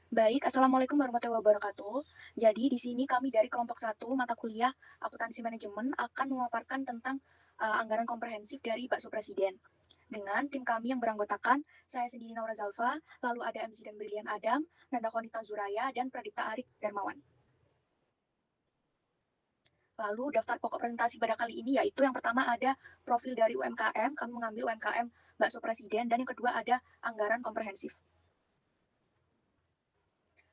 Baik, Assalamualaikum warahmatullahi wabarakatuh. Jadi di sini kami dari kelompok satu mata kuliah Akuntansi Manajemen akan memaparkan tentang anggaran komprehensif dari Bakso Presiden. Dengan tim kami yang beranggotakan, saya sendiri Naura Zalfa, lalu ada MC dan Brilian Adam, Nanda Konita Zuraya, dan Pradipta Arik Darmawan. Lalu daftar pokok presentasi pada kali ini yaitu yang pertama ada profil dari UMKM, kami mengambil UMKM Bakso Presiden, dan yang kedua ada anggaran komprehensif.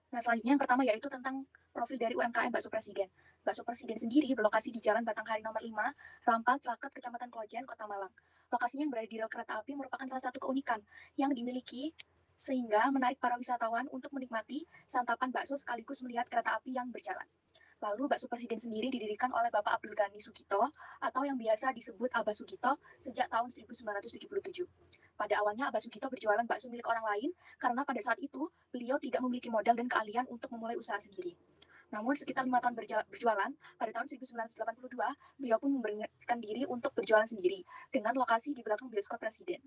Nah, selanjutnya yang pertama yaitu tentang profil dari UMKM Bakso Presiden. Bakso Presiden sendiri berlokasi di Jalan Batanghari nomor 5, Rampal, Celaket, Kecamatan Klojen, Kota Malang. Lokasinya yang berada di rel kereta api merupakan salah satu keunikan yang dimiliki sehingga menarik para wisatawan untuk menikmati santapan bakso sekaligus melihat kereta api yang berjalan. Lalu Bakso Presiden sendiri didirikan oleh Bapak Abdul Ghani Sugito atau yang biasa disebut Abah Sugito sejak tahun 1977. Pada awalnya Abah Sugito berjualan bakso milik orang lain karena pada saat itu beliau tidak memiliki modal dan keahlian untuk memulai usaha sendiri. Namun sekitar 5 tahun berjualan, pada tahun 1982, beliau pun memberanikan diri untuk berjualan sendiri dengan lokasi di belakang bioskop Presiden.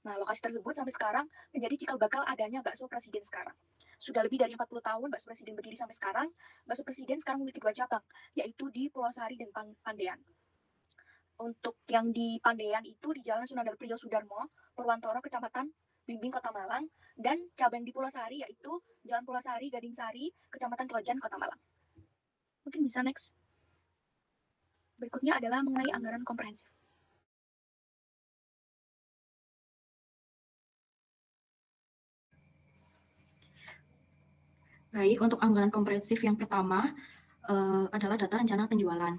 Nah, lokasi tersebut sampai sekarang menjadi cikal bakal adanya bakso Presiden sekarang. Sudah lebih dari 40 tahun bakso Presiden berdiri sampai sekarang. Bakso Presiden sekarang memiliki dua cabang, yaitu di Pulau Sari dan Pandean. Untuk yang di Pandean itu di Jalan Sunandar Priyo Sudarmo, Purwantoro, Kecamatan Bimbing, Kota Malang, dan cabang di Pulau Sari yaitu Jalan Pulau Sari, Gading Sari, Kecamatan Klojan, Kota Malang. Mungkin bisa next. Berikutnya adalah mengenai anggaran komprehensif. Baik, untuk anggaran komprehensif yang pertama adalah data rencana penjualan.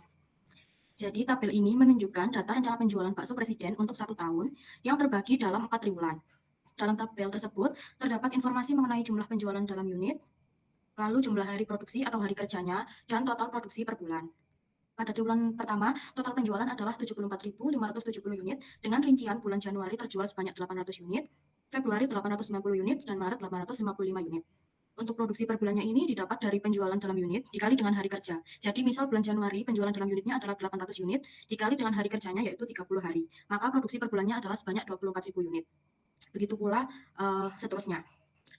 Jadi tabel ini menunjukkan data rencana penjualan bakso presiden untuk 1 tahun yang terbagi dalam 4 triwulan. Dalam tabel tersebut terdapat informasi mengenai jumlah penjualan dalam unit, lalu jumlah hari produksi atau hari kerjanya, dan total produksi per bulan. Pada triwulan pertama, total penjualan adalah 74.570 unit dengan rincian bulan Januari terjual sebanyak 800 unit, Februari 890 unit, dan Maret 855 unit. Untuk produksi per bulannya ini didapat dari penjualan dalam unit dikali dengan hari kerja. Jadi misal bulan Januari penjualan dalam unitnya adalah 800 unit dikali dengan hari kerjanya yaitu 30 hari. Maka produksi per bulannya adalah sebanyak 24.000 unit. Begitu pula seterusnya.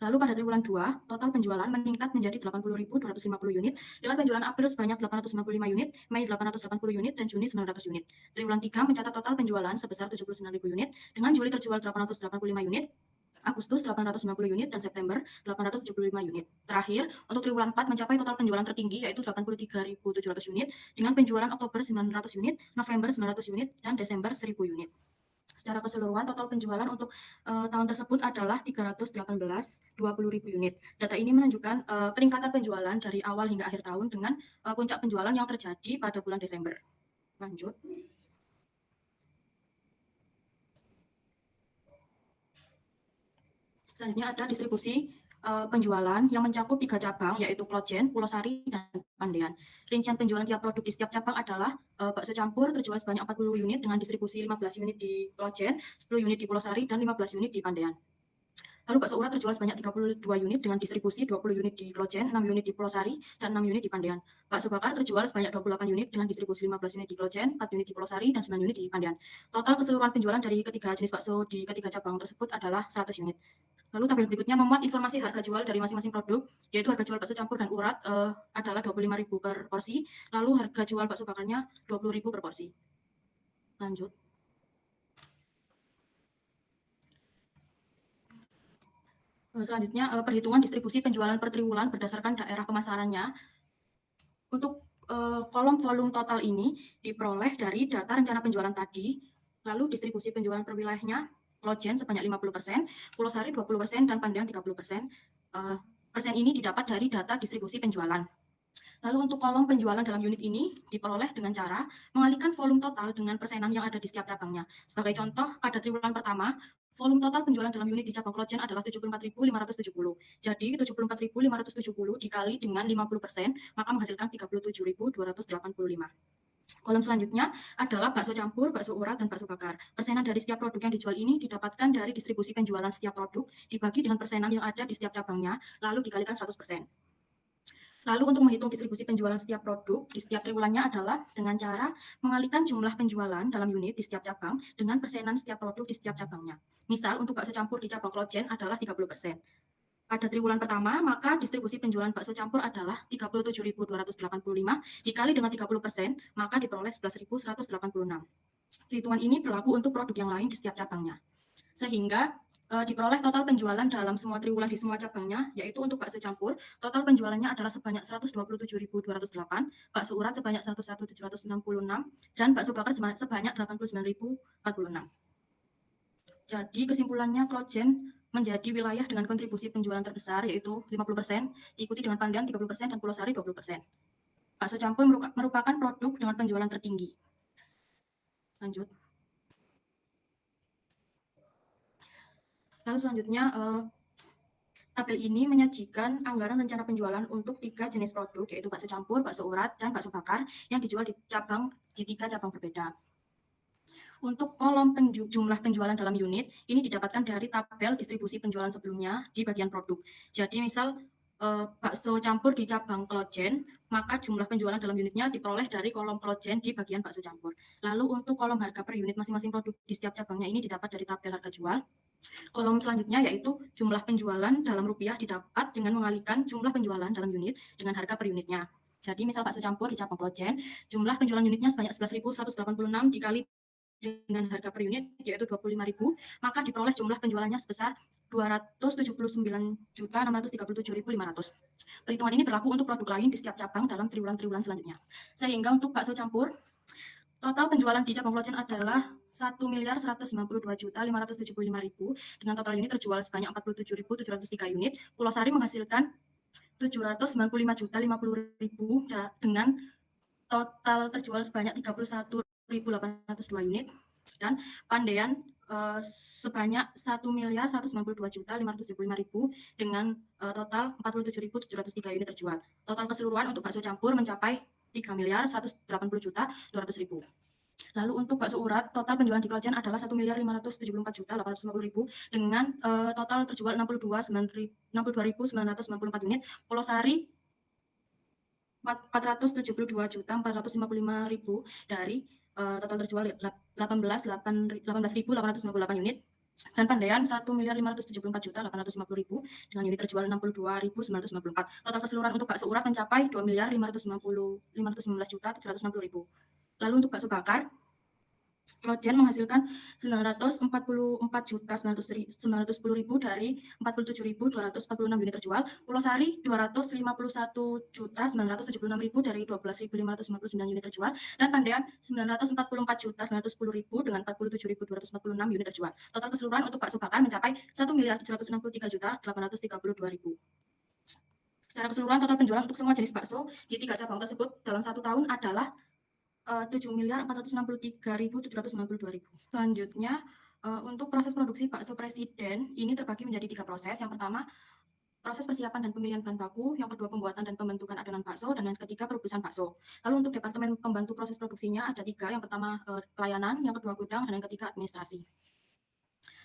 Lalu pada triwulan 2, total penjualan meningkat menjadi 80.250 unit dengan penjualan April sebanyak 895 unit, Mei 880 unit, dan Juni 900 unit. Triwulan 3 mencatat total penjualan sebesar 79.000 unit dengan Juli terjual 885 unit, Agustus 890 unit, dan September 875 unit. Terakhir, untuk triwulan 4 mencapai total penjualan tertinggi yaitu 83.700 unit dengan penjualan Oktober 900 unit, November 900 unit, dan Desember 1.000 unit. Secara keseluruhan total penjualan untuk tahun tersebut adalah 20.000 unit. Data ini menunjukkan peningkatan penjualan dari awal hingga akhir tahun dengan puncak penjualan yang terjadi pada bulan Desember. Lanjut. Selanjutnya ada distribusi penjualan yang mencakup 3 cabang yaitu Klojen, Pulau Sari, dan Pandean. Rincian penjualan tiap produk di setiap cabang adalah bakso campur terjual sebanyak 40 unit dengan distribusi 15 unit di Klojen, 10 unit di Pulau Sari, dan 15 unit di Pandean. Lalu bakso urat terjual sebanyak 32 unit dengan distribusi 20 unit di Klojen, 6 unit di Pulau Sari, dan 6 unit di Pandean. Bakso bakar terjual sebanyak 28 unit dengan distribusi 15 unit di Klojen, 4 unit di Pulau Sari, dan 9 unit di Pandean. Total keseluruhan penjualan dari ketiga jenis bakso di ketiga cabang tersebut adalah 100 unit. Lalu tabel berikutnya memuat informasi harga jual dari masing-masing produk, yaitu harga jual bakso campur dan urat adalah 25.000 per porsi, lalu harga jual bakso bakarnya 20.000 per porsi. Lanjut. Selanjutnya perhitungan distribusi penjualan per triwulan berdasarkan daerah pemasarannya. Untuk kolom volume total ini diperoleh dari data rencana penjualan tadi, lalu distribusi penjualan per wilayahnya, Klojen sebanyak 50%, Pulau Sari 20%, dan Pandean 30%. Persen ini didapat dari data distribusi penjualan. Lalu untuk kolom penjualan dalam unit ini diperoleh dengan cara mengalihkan volume total dengan persenan yang ada di setiap cabangnya. Sebagai contoh, pada triwulan pertama, volume total penjualan dalam unit di cabang Klojen adalah 74.570. Jadi 74.570 dikali dengan 50%, maka menghasilkan 37.285. Kolom selanjutnya adalah bakso campur, bakso urat, dan bakso bakar. Persenan dari setiap produk yang dijual ini didapatkan dari distribusi penjualan setiap produk dibagi dengan persenan yang ada di setiap cabangnya, lalu dikalikan 100%. Lalu untuk menghitung distribusi penjualan setiap produk di setiap triwulannya adalah dengan cara mengalihkan jumlah penjualan dalam unit di setiap cabang dengan persenan setiap produk di setiap cabangnya. Misal untuk bakso campur di cabang Klojen adalah 30%. pada triwulan pertama, maka distribusi penjualan bakso campur adalah 37.285 dikali dengan 30%, maka diperoleh 11.186. Perhitungan ini berlaku untuk produk yang lain di setiap cabangnya. Sehingga diperoleh total penjualan dalam semua triwulan di semua cabangnya, yaitu untuk bakso campur, total penjualannya adalah sebanyak 127.208, bakso urat sebanyak 101.766, dan bakso bakar sebanyak 89.046. Jadi kesimpulannya, Klojen menjadi wilayah dengan kontribusi penjualan terbesar, yaitu 50%, diikuti dengan Pandan 30%, dan Pulau Sari 20%. Bakso campur merupakan produk dengan penjualan tertinggi. Lanjut. Lalu selanjutnya, tabel ini menyajikan anggaran rencana penjualan untuk 3 jenis produk, yaitu bakso campur, bakso urat, dan bakso bakar yang dijual di 3 cabang berbeda. Untuk kolom jumlah penjualan dalam unit, ini didapatkan dari tabel distribusi penjualan sebelumnya di bagian produk. Jadi misal bakso campur di cabang Klojen, maka jumlah penjualan dalam unitnya diperoleh dari kolom Klojen di bagian bakso campur. Lalu untuk kolom harga per unit masing-masing produk di setiap cabangnya ini didapat dari tabel harga jual. Kolom selanjutnya yaitu jumlah penjualan dalam rupiah didapat dengan mengalihkan jumlah penjualan dalam unit dengan harga per unitnya. Jadi misal bakso campur di cabang Klojen, jumlah penjualan unitnya sebanyak 11.186 dikali dengan harga per unit yaitu 25.000, maka diperoleh jumlah penjualannya sebesar 279.637.500. Perhitungan ini berlaku untuk produk lain di setiap cabang dalam triwulan-triwulan selanjutnya. Sehingga untuk bakso campur, total penjualan di cabang Klojen adalah 1.192.575.000 dengan total unit terjual sebanyak 47.703 unit. Pulau Sari menghasilkan 795.050.000 dengan total terjual sebanyak 31.802 unit, dan Pandean sebanyak 1.192.575.000 dengan total 47.703 unit terjual. Total keseluruhan untuk bakso campur mencapai 3.180.200.000. Lalu untuk bakso urat, total penjualan di Klojen adalah 1.574.850.000 dengan total terjual 62.994 unit. Pulau Sari 472.455.000 dari total terjual 18.898 unit, dan Pandean 1.574.850.000 dengan unit terjual 62.994. Total keseluruhan untuk bakso urat mencapai 2.519.760.000. Lalu untuk bakso bakar, Klojen menghasilkan 944.910.000 dari 47.246 unit terjual. Pulau Sari 251.976.000 dari 12.559 unit terjual. Dan Pandean 944.910.000 dengan 47.246 unit terjual. Total keseluruhan untuk bakso bakar mencapai 1.763.832.000. Secara keseluruhan total penjualan untuk semua jenis bakso di 3 cabang tersebut dalam 1 tahun adalah 7.463.792.000. Selanjutnya, untuk proses produksi bakso presiden ini terbagi menjadi 3 proses. Yang pertama, proses persiapan dan pemilihan bahan baku, yang kedua pembuatan dan pembentukan adonan bakso, dan yang ketiga perebusan bakso. Lalu untuk departemen pembantu proses produksinya ada 3, yang pertama pelayanan, yang kedua gudang, dan yang ketiga administrasi.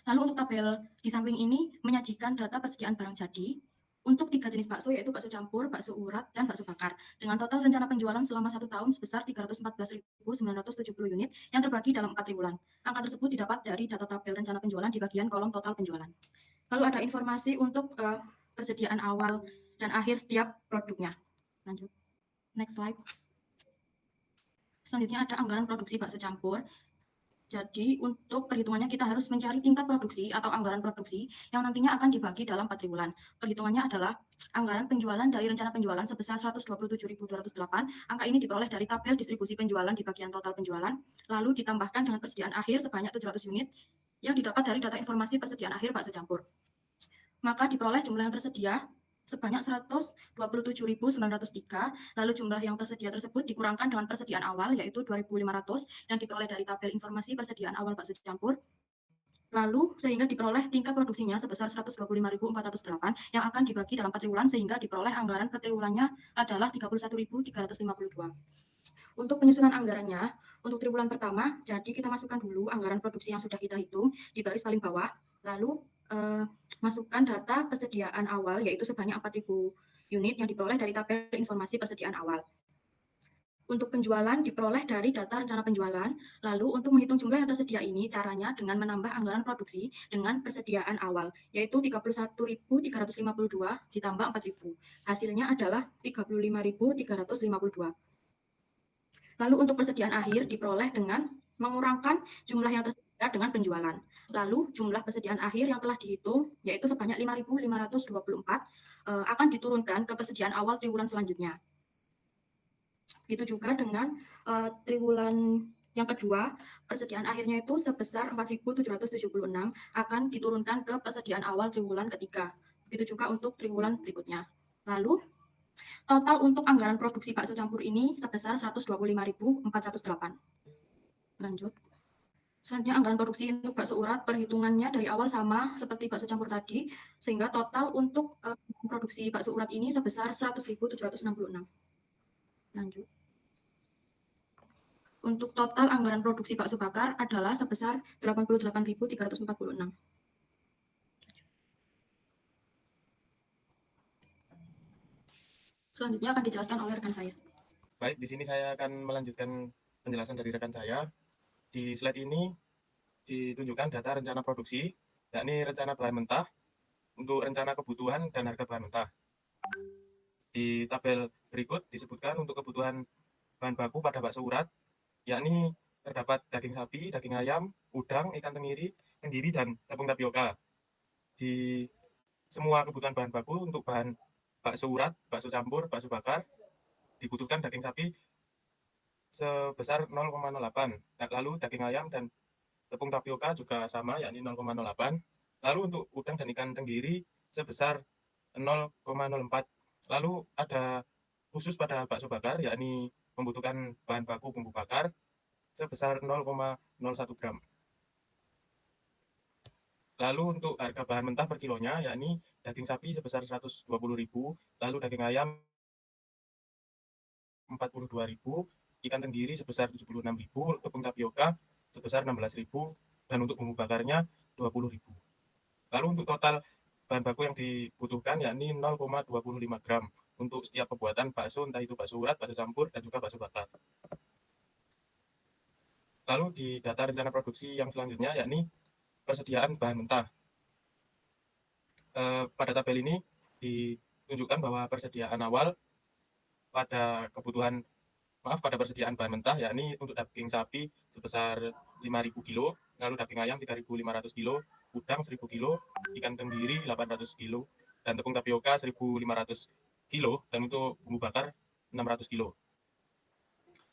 Lalu untuk tabel di samping ini menyajikan data persediaan barang jadi untuk 3 jenis bakso, yaitu bakso campur, bakso urat, dan bakso bakar, dengan total rencana penjualan selama 1 tahun sebesar 314.970 unit yang terbagi dalam 4 triwulan. Angka tersebut didapat dari data tabel rencana penjualan di bagian kolom total penjualan. Lalu ada informasi untuk persediaan awal dan akhir setiap produknya. Lanjut. Next slide. Selanjutnya ada anggaran produksi bakso campur. Jadi untuk perhitungannya kita harus mencari tingkat produksi atau anggaran produksi yang nantinya akan dibagi dalam 4 triwulan. Perhitungannya adalah anggaran penjualan dari rencana penjualan sebesar 127.208. Angka ini diperoleh dari tabel distribusi penjualan di bagian total penjualan, lalu ditambahkan dengan persediaan akhir sebanyak 700 unit yang didapat dari data informasi persediaan akhir bakso campur. Maka diperoleh jumlah yang tersedia sebanyak 127.903, lalu jumlah yang tersedia tersebut dikurangkan dengan persediaan awal yaitu 2.500 yang diperoleh dari tabel informasi persediaan awal bakso campur, lalu sehingga diperoleh tingkat produksinya sebesar 125.408 yang akan dibagi dalam 4 triwulan sehingga diperoleh anggaran per triwulannya adalah 31.352. Untuk penyusunan anggarannya, untuk triwulan pertama, jadi kita masukkan dulu anggaran produksi yang sudah kita hitung di baris paling bawah, lalu masukkan data persediaan awal yaitu sebanyak 4.000 unit yang diperoleh dari tabel informasi persediaan awal. Untuk penjualan diperoleh dari data rencana penjualan. Lalu untuk menghitung jumlah yang tersedia ini caranya dengan menambah anggaran produksi dengan persediaan awal, yaitu 31.352 ditambah 4.000. Hasilnya adalah 35.352. Lalu untuk persediaan akhir diperoleh dengan mengurangkan jumlah yang tersedia dengan penjualan. Lalu jumlah persediaan akhir yang telah dihitung, yaitu sebanyak 5.524, akan diturunkan ke persediaan awal triwulan selanjutnya. Begitu juga dengan triwulan yang kedua, persediaan akhirnya itu sebesar 4.776 akan diturunkan ke persediaan awal triwulan ketiga. Begitu juga untuk triwulan berikutnya. Lalu, total untuk anggaran produksi bakso campur ini sebesar 125.408. Lanjut. Selanjutnya anggaran produksi untuk bakso urat perhitungannya dari awal sama seperti bakso campur tadi, sehingga total untuk produksi bakso urat ini sebesar 100.766. Lanjut. Untuk total anggaran produksi bakso bakar adalah sebesar 88.346. Selanjutnya akan dijelaskan oleh rekan saya. Baik, di sini saya akan melanjutkan penjelasan dari rekan saya. Di slide ini ditunjukkan data rencana produksi, yakni rencana bahan mentah untuk rencana kebutuhan dan harga bahan mentah. Di tabel berikut disebutkan untuk kebutuhan bahan baku pada bakso urat, yakni terdapat daging sapi, daging ayam, udang, ikan tenggiri, dan tepung tapioka. Di semua kebutuhan bahan baku untuk bahan bakso urat, bakso campur, bakso bakar, dibutuhkan daging sapi sebesar 0,08. Lalu daging ayam dan tepung tapioka juga sama, yakni 0,08. Lalu untuk udang dan ikan tenggiri sebesar 0,04. Lalu ada khusus pada bakso bakar, yakni membutuhkan bahan baku bumbu bakar sebesar 0,01 gram. Lalu untuk harga bahan mentah per kilonya, yakni daging sapi sebesar 120.000, lalu daging ayam 42.000, ikan tenggiri sebesar 76.000, tepung tapioka sebesar 16.000, dan untuk bumbu bakarnya 20.000. Lalu untuk total bahan baku yang dibutuhkan yakni 0,25 gram untuk setiap pembuatan bakso, entah itu bakso urat, bakso campur, dan juga bakso bakar. Lalu di data rencana produksi yang selanjutnya yakni persediaan bahan mentah. Pada tabel ini ditunjukkan bahwa persediaan awal pada persediaan bahan mentah, yakni untuk daging sapi sebesar 5.000 kilo, lalu daging ayam 3.500 kilo, udang 1.000 kilo, ikan tenggiri 800 kilo, dan tepung tapioka 1.500 kilo, dan untuk bumbu bakar 600 kilo.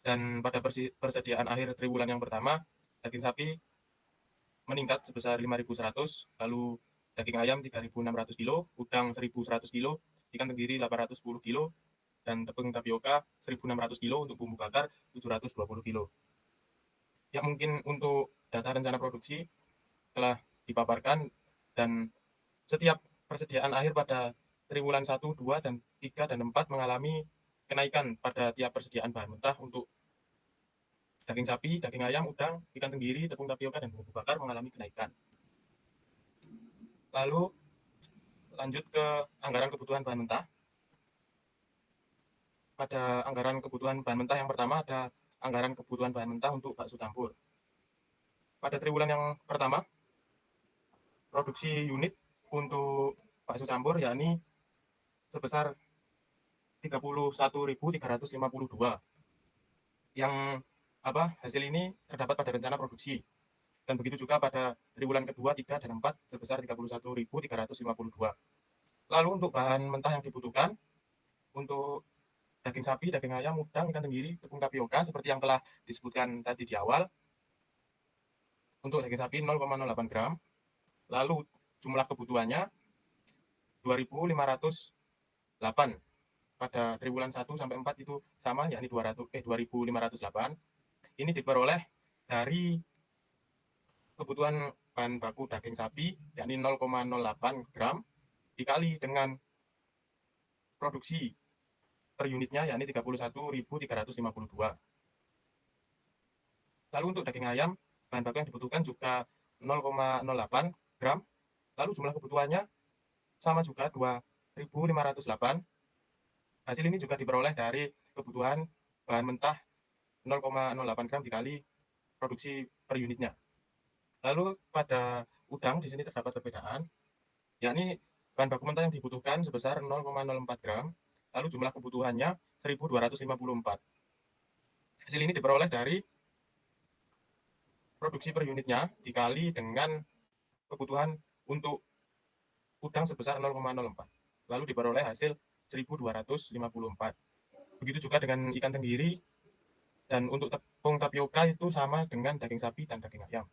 Dan pada persediaan akhir triwulan yang pertama, daging sapi meningkat sebesar 5.100, lalu daging ayam 3.600 kilo, udang 1.100 kilo, ikan tenggiri 810 kilo, dan tepung tapioka 1.600 kilo, untuk bumbu bakar 720 kilo. Ya, mungkin untuk data rencana produksi telah dipaparkan, dan setiap persediaan akhir pada triwulan 1, 2, dan 3, dan 4 mengalami kenaikan pada tiap persediaan bahan mentah. Untuk daging sapi, daging ayam, udang, ikan tenggiri, tepung tapioka, dan bumbu bakar mengalami kenaikan. Lalu lanjut ke anggaran kebutuhan bahan mentah. Pada anggaran kebutuhan bahan mentah yang pertama ada anggaran kebutuhan bahan mentah untuk bakso campur. Pada triwulan yang pertama, produksi unit untuk bakso campur yakni sebesar 31.352. Yang hasil ini terdapat pada rencana produksi. Dan begitu juga pada triwulan kedua, 3, dan 4 sebesar 31.352. Lalu untuk bahan mentah yang dibutuhkan untuk daging sapi, daging ayam, udang, ikan tenggiri, tepung tapioka seperti yang telah disebutkan tadi di awal. Untuk daging sapi 0,08 gram. Lalu jumlah kebutuhannya 2.508. Pada triwulan 1 sampai 4 itu sama, yakni 2.508. Ini diperoleh dari kebutuhan bahan baku daging sapi, yakni 0,08 gram, dikali dengan produksi per unitnya, yakni 31.352. Lalu untuk daging ayam, bahan baku yang dibutuhkan juga 0,08 gram. Lalu jumlah kebutuhannya sama juga 2.508. Hasil ini juga diperoleh dari kebutuhan bahan mentah 0,08 gram dikali produksi per unitnya. Lalu pada udang di sini terdapat perbedaan, yakni bahan baku mentah yang dibutuhkan sebesar 0,04 gram, lalu jumlah kebutuhannya 1254. Hasil ini diperoleh dari produksi per unitnya dikali dengan kebutuhan untuk udang sebesar 0,04. Lalu diperoleh hasil 1254. Begitu juga dengan ikan tenggiri, dan untuk tepung tapioka itu sama dengan daging sapi dan daging ayam.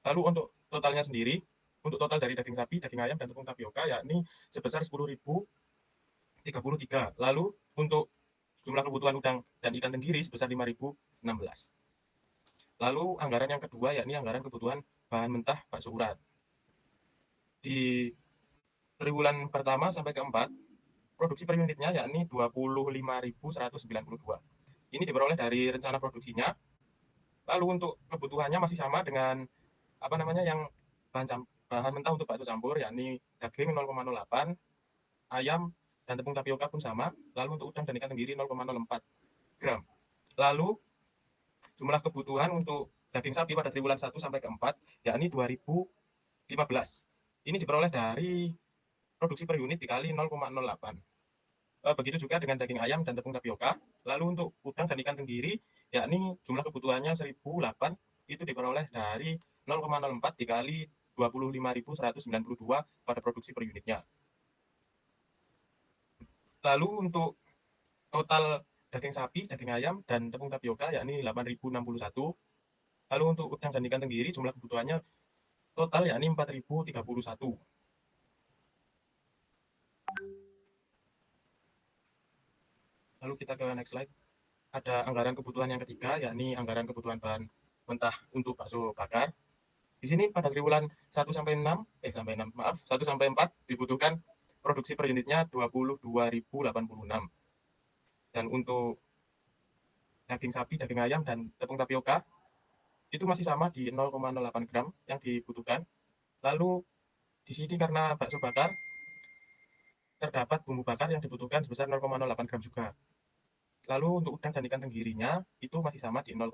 Lalu untuk totalnya sendiri, untuk total dari daging sapi, daging ayam, dan tepung tapioka yakni sebesar 10.033. Lalu untuk jumlah kebutuhan udang dan ikan tenggiri sebesar 5.016. Lalu anggaran yang kedua yakni anggaran kebutuhan bahan mentah bakso urat. Di triwulan pertama sampai keempat, produksi per unitnya yakni 25.192. Ini diperoleh dari rencana produksinya. Lalu untuk kebutuhannya masih sama dengan yang bahan mentah untuk bakso campur, yakni daging 0,08, ayam dan tepung tapioka pun sama. Lalu untuk udang dan ikan tenggiri 0,04 gram. Lalu jumlah kebutuhan untuk daging sapi pada triwulan 1 sampai ke 4 yakni 2015. Ini diperoleh dari produksi per unit dikali 0,08. Begitu juga dengan daging ayam dan tepung tapioka. Lalu untuk udang dan ikan tenggiri yakni jumlah kebutuhannya 1008, itu diperoleh dari 0,04 dikali 25.192 pada produksi per unitnya. Lalu untuk total daging sapi, daging ayam, dan tepung tapioka yakni 8.061. Lalu untuk udang dan ikan tenggiri jumlah kebutuhannya total yakni 4.031. Lalu kita ke next slide. Ada anggaran kebutuhan yang ketiga, yakni anggaran kebutuhan bahan mentah untuk bakso bakar. Di sini pada triwulan 1 sampai 4 dibutuhkan produksi per unitnya 22.086. Dan untuk daging sapi, daging ayam, dan tepung tapioka itu masih sama di 0,08 gram yang dibutuhkan. Lalu di sini karena bakso bakar terdapat bumbu bakar yang dibutuhkan sebesar 0,08 gram juga. Lalu untuk udang dan ikan tenggirinya itu masih sama di 0,04.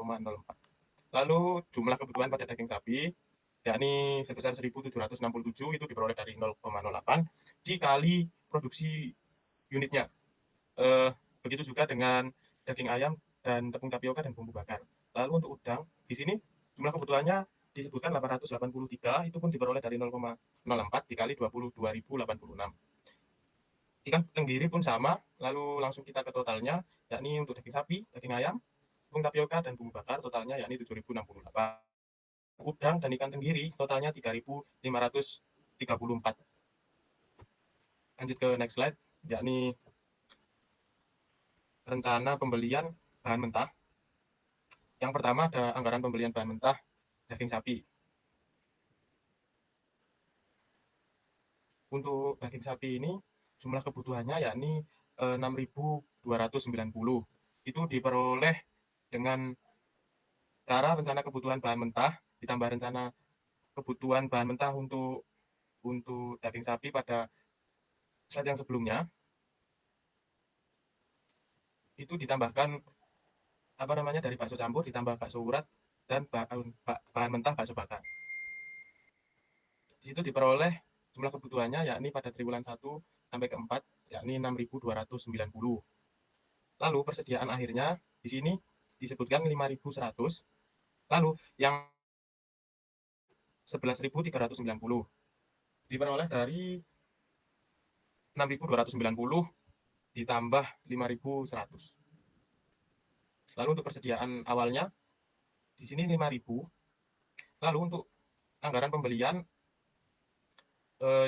Lalu jumlah kebutuhan pada daging sapi yakni sebesar 1.767, itu diperoleh dari 0,08 dikali produksi unitnya. Begitu juga dengan daging ayam dan tepung tapioka dan bumbu bakar. Lalu untuk udang di sini jumlah kebutuhannya disebutkan 883, itu pun diperoleh dari 0,04 dikali 22.086. Ikan tenggiri pun sama. Lalu langsung kita ke totalnya, yakni untuk daging sapi, daging ayam, tepung tapioka, dan bumbu bakar totalnya yakni 7.068. Udang dan ikan tenggiri totalnya 3.534. Lanjut ke next slide, yakni rencana pembelian bahan mentah. Yang pertama ada anggaran pembelian bahan mentah daging sapi. Untuk daging sapi ini jumlah kebutuhannya yakni 6.290. Itu diperoleh dengan cara rencana kebutuhan bahan mentah ditambah rencana kebutuhan bahan mentah untuk daging sapi pada slide yang sebelumnya. Itu ditambahkan dari bakso campur ditambah bakso urat dan bahan mentah bakso bakar. Di situ diperoleh jumlah kebutuhannya yakni pada triwulan 1 sampai ke 4 yakni 6.290. Lalu persediaan akhirnya di sini disebutkan 5.100. Lalu yang 11.390 diperoleh dari 6.290 ditambah 5.100. Lalu untuk persediaan awalnya di sini 5.000. Lalu untuk anggaran pembelian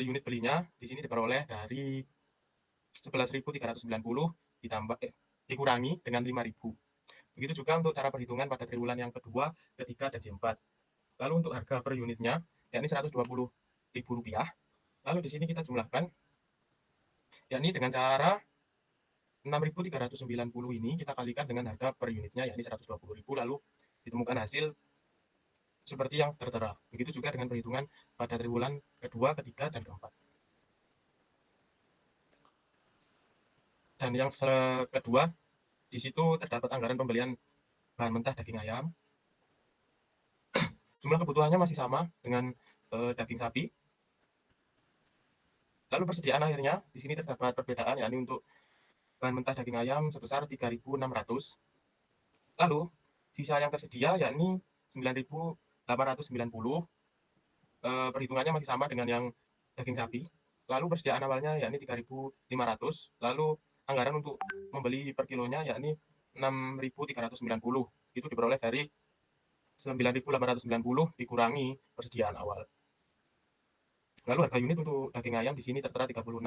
unit belinya di sini diperoleh dari 11.390 dikurangi dengan 5.000. Begitu juga untuk cara perhitungan pada triwulan yang kedua, ketiga, dan keempat. Lalu untuk harga per unitnya yakni Rp120.000. Lalu di sini kita jumlahkan, yakni dengan cara 6.390 ini kita kalikan dengan harga per unitnya yakni 120.000, lalu ditemukan hasil seperti yang tertera. Begitu juga dengan perhitungan pada triwulan kedua, ketiga, dan keempat. Dan yang kedua Di situ terdapat anggaran pembelian bahan mentah daging ayam. Jumlah kebutuhannya masih sama dengan daging sapi. Lalu persediaan akhirnya di sini terdapat perbedaan, yakni untuk bahan mentah daging ayam sebesar 3.600. Lalu sisa yang tersedia yakni 9.890. Perhitungannya masih sama dengan yang daging sapi. Lalu persediaan awalnya yakni 3.500. Lalu anggaran untuk membeli per kilonya yakni 6.390. Itu diperoleh dari 9.890 dikurangi persediaan awal. Lalu harga unit untuk daging ayam di sini tertera 36.000.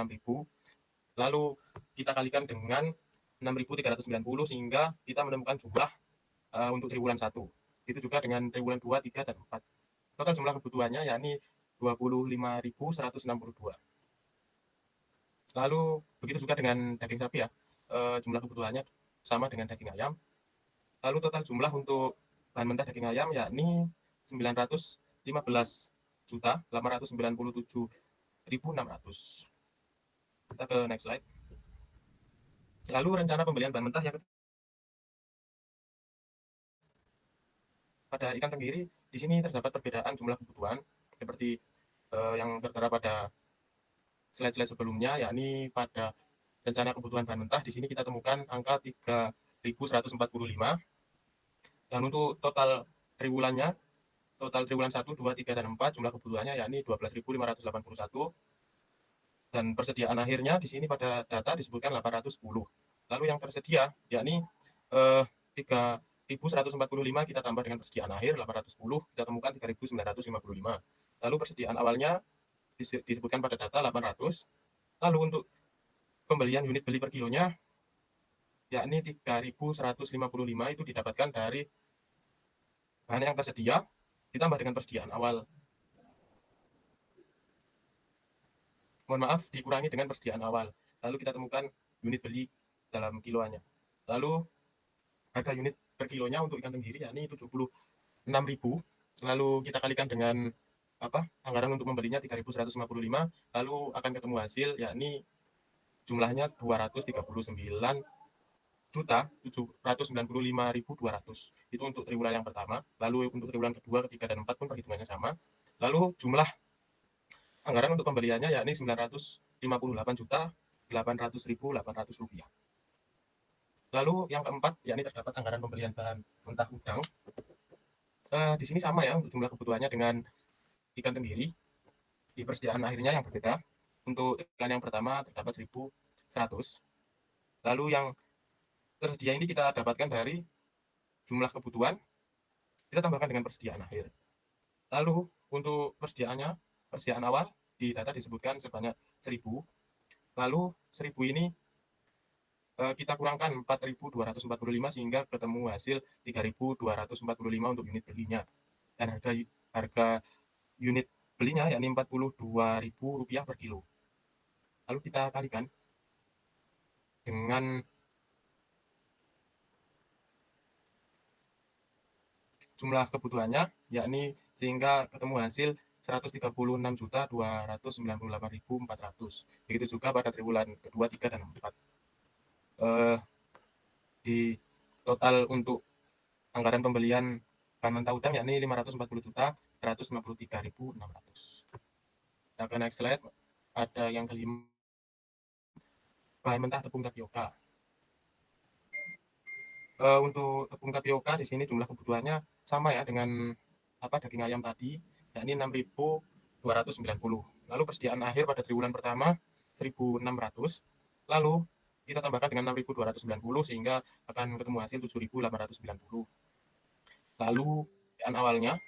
Lalu kita kalikan dengan 6.390 sehingga kita menemukan jumlah untuk triwulan 1. Itu juga dengan triwulan 2, 3, dan 4. Total jumlah kebutuhannya yakni 25.162. Lalu begitu juga dengan daging sapi ya. Jumlah kebutuhannya sama dengan daging ayam. Lalu total jumlah untuk bahan mentah daging ayam yakni 915.897.600. Kita ke next slide. Lalu rencana pembelian bahan mentah yang pada ikan tenggiri di sini terdapat perbedaan jumlah kebutuhan seperti yang tertera pada slide-slide sebelumnya, yakni pada rencana kebutuhan bahan mentah di sini kita temukan angka 3.145. Dan untuk total triwulannya, total triwulan 1, 2, 3, dan 4 jumlah kebutuhannya yakni 12.581. Dan persediaan akhirnya di sini pada data disebutkan 810. Lalu yang tersedia yakni 3.145 kita tambah dengan persediaan akhir 810, kita temukan 3.955. Lalu persediaan awalnya disebutkan pada data 800. Lalu untuk pembelian unit beli per kilonya yakni 3.155 itu didapatkan dari bahan yang tersedia ditambah dengan persediaan awal. Mohon maaf, dikurangi dengan persediaan awal. Lalu kita temukan unit beli dalam kiloannya. Lalu harga unit per kilonya untuk ikan tenggiri yakni 76.000. Lalu kita kalikan dengan anggaran untuk membelinya 3.155, lalu akan ketemu hasil yakni jumlahnya 239.795.200. Itu untuk triwulan yang pertama. Lalu untuk triwulan kedua, ketiga, dan 4 pun perhitungannya sama. Lalu jumlah anggaran untuk pembeliannya yakni 958.800.800 rupiah. Lalu yang keempat yakni terdapat anggaran pembelian bahan mentah udang. Di sini sama ya untuk jumlah kebutuhannya dengan ikan tenggiri. Di persediaan akhirnya yang berbeda. Untuk triwulan yang pertama terdapat 1.100. Lalu yang tersedia ini kita dapatkan dari jumlah kebutuhan, kita tambahkan dengan persediaan akhir. Lalu untuk persediaan awal di data disebutkan sebanyak 1.000. Lalu 1.000 ini kita kurangkan 4.245 sehingga ketemu hasil 3.245 untuk unit belinya. Dan harga unit belinya yakni Rp42.000 per kilo. Lalu kita kalikan dengan jumlah kebutuhannya, yakni sehingga ketemu hasil 136.298.400. Begitu juga pada triwulan kedua, 3, dan 4. Di total untuk anggaran pembelian bahan mentah udang yakni 540.153.600. Kita ke next slide. Ada yang kelima, bahan mentah tepung tapioka. Untuk tepung tapioka di sini jumlah kebutuhannya sama ya dengan daging ayam tadi, yakni 6.290. Lalu persediaan akhir pada triwulan pertama 1.600. Lalu kita tambahkan dengan 6.290 sehingga akan ketemu hasil 7.890. Lalu persediaan awalnya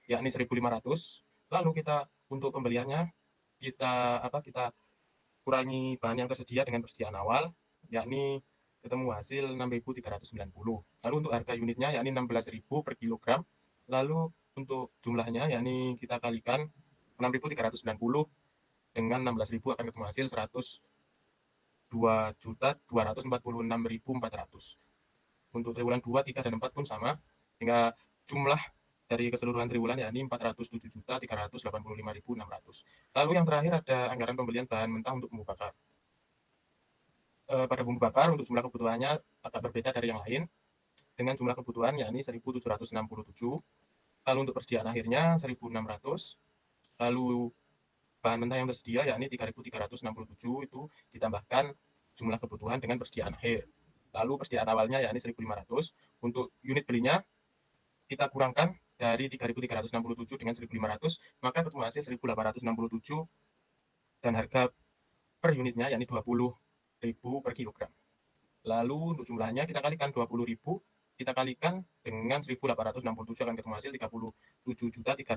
yakni 1.500. Lalu kita untuk pembeliannya kita kurangi bahan yang tersedia dengan persediaan awal, yakni ketemu hasil 6.390. Lalu untuk harga unitnya yakni 16.000 per kilogram. Lalu untuk jumlahnya yakni kita kalikan 6.390 dengan 16.000 akan ketemu hasil 102.246.400. Untuk triwulan 2, 3, dan 4 pun sama, sehingga jumlah dari keseluruhan triwulan yakni 407.385.600. Lalu yang terakhir ada anggaran pembelian bahan mentah untuk bumbu bakar. Pada bumbu bakar untuk jumlah kebutuhannya agak berbeda dari yang lain dengan jumlah kebutuhan yakni 1767. Lalu untuk persediaan akhirnya 1600. Lalu bahan mentah yang tersedia yakni 3367 itu ditambahkan jumlah kebutuhan dengan persediaan akhir. Lalu persediaan awalnya yakni 1500. Untuk unit belinya kita kurangkan dari 3367 dengan 1500, maka ketemu hasil 1867 dan harga per unitnya yakni 20.000 per kilogram. Lalu untuk jumlahnya kita kalikan 20.000, kita kalikan dengan 1867 akan ketemu hasil 37.300.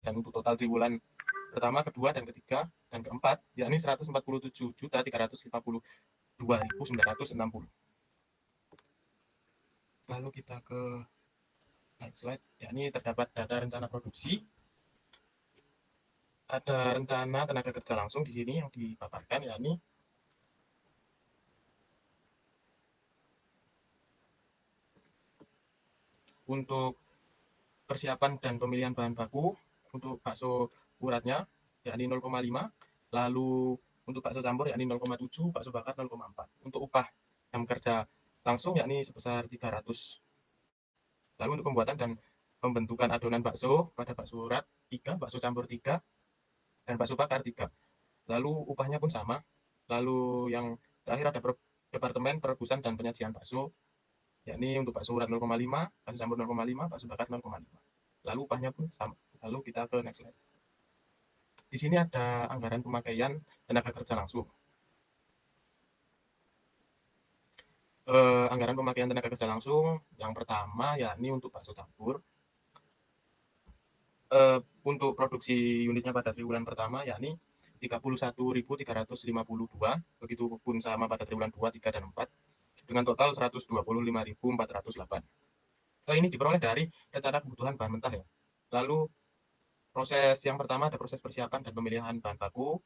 Dan untuk total triwulan pertama, kedua, dan ketiga, dan keempat, yakni 147.352.960. Lalu kita ke next slide, yakni terdapat data rencana produksi. Ada rencana tenaga kerja langsung di sini yang dipaparkan, yakni untuk persiapan dan pemilihan bahan baku untuk bakso uratnya yakni 0,5, lalu untuk bakso campur yakni 0,7, bakso bakar 0,4. Untuk upah jam kerja langsung yakni sebesar 300. Lalu untuk pembuatan dan pembentukan adonan bakso pada bakso urat 3, bakso campur 3, dan bakso bakar 3. Lalu upahnya pun sama. Lalu yang terakhir ada departemen perebusan dan penyajian bakso, yakni untuk bakso urat 0,5, bakso campur 0,5, bakso bakar 0,5. Lalu upahnya pun sama. Lalu kita ke next slide. Di sini ada anggaran pemakaian tenaga kerja langsung. Anggaran pemakaian tenaga kerja langsung yang pertama yakni untuk bakso campur. Untuk produksi unitnya pada triwulan pertama yakni 31.352, begitupun sama pada triwulan 2, 3, dan 4 dengan total 125.408. Ini diperoleh dari rencana kebutuhan bahan mentah ya. Lalu proses yang pertama ada proses persiapan dan pemilihan bahan baku.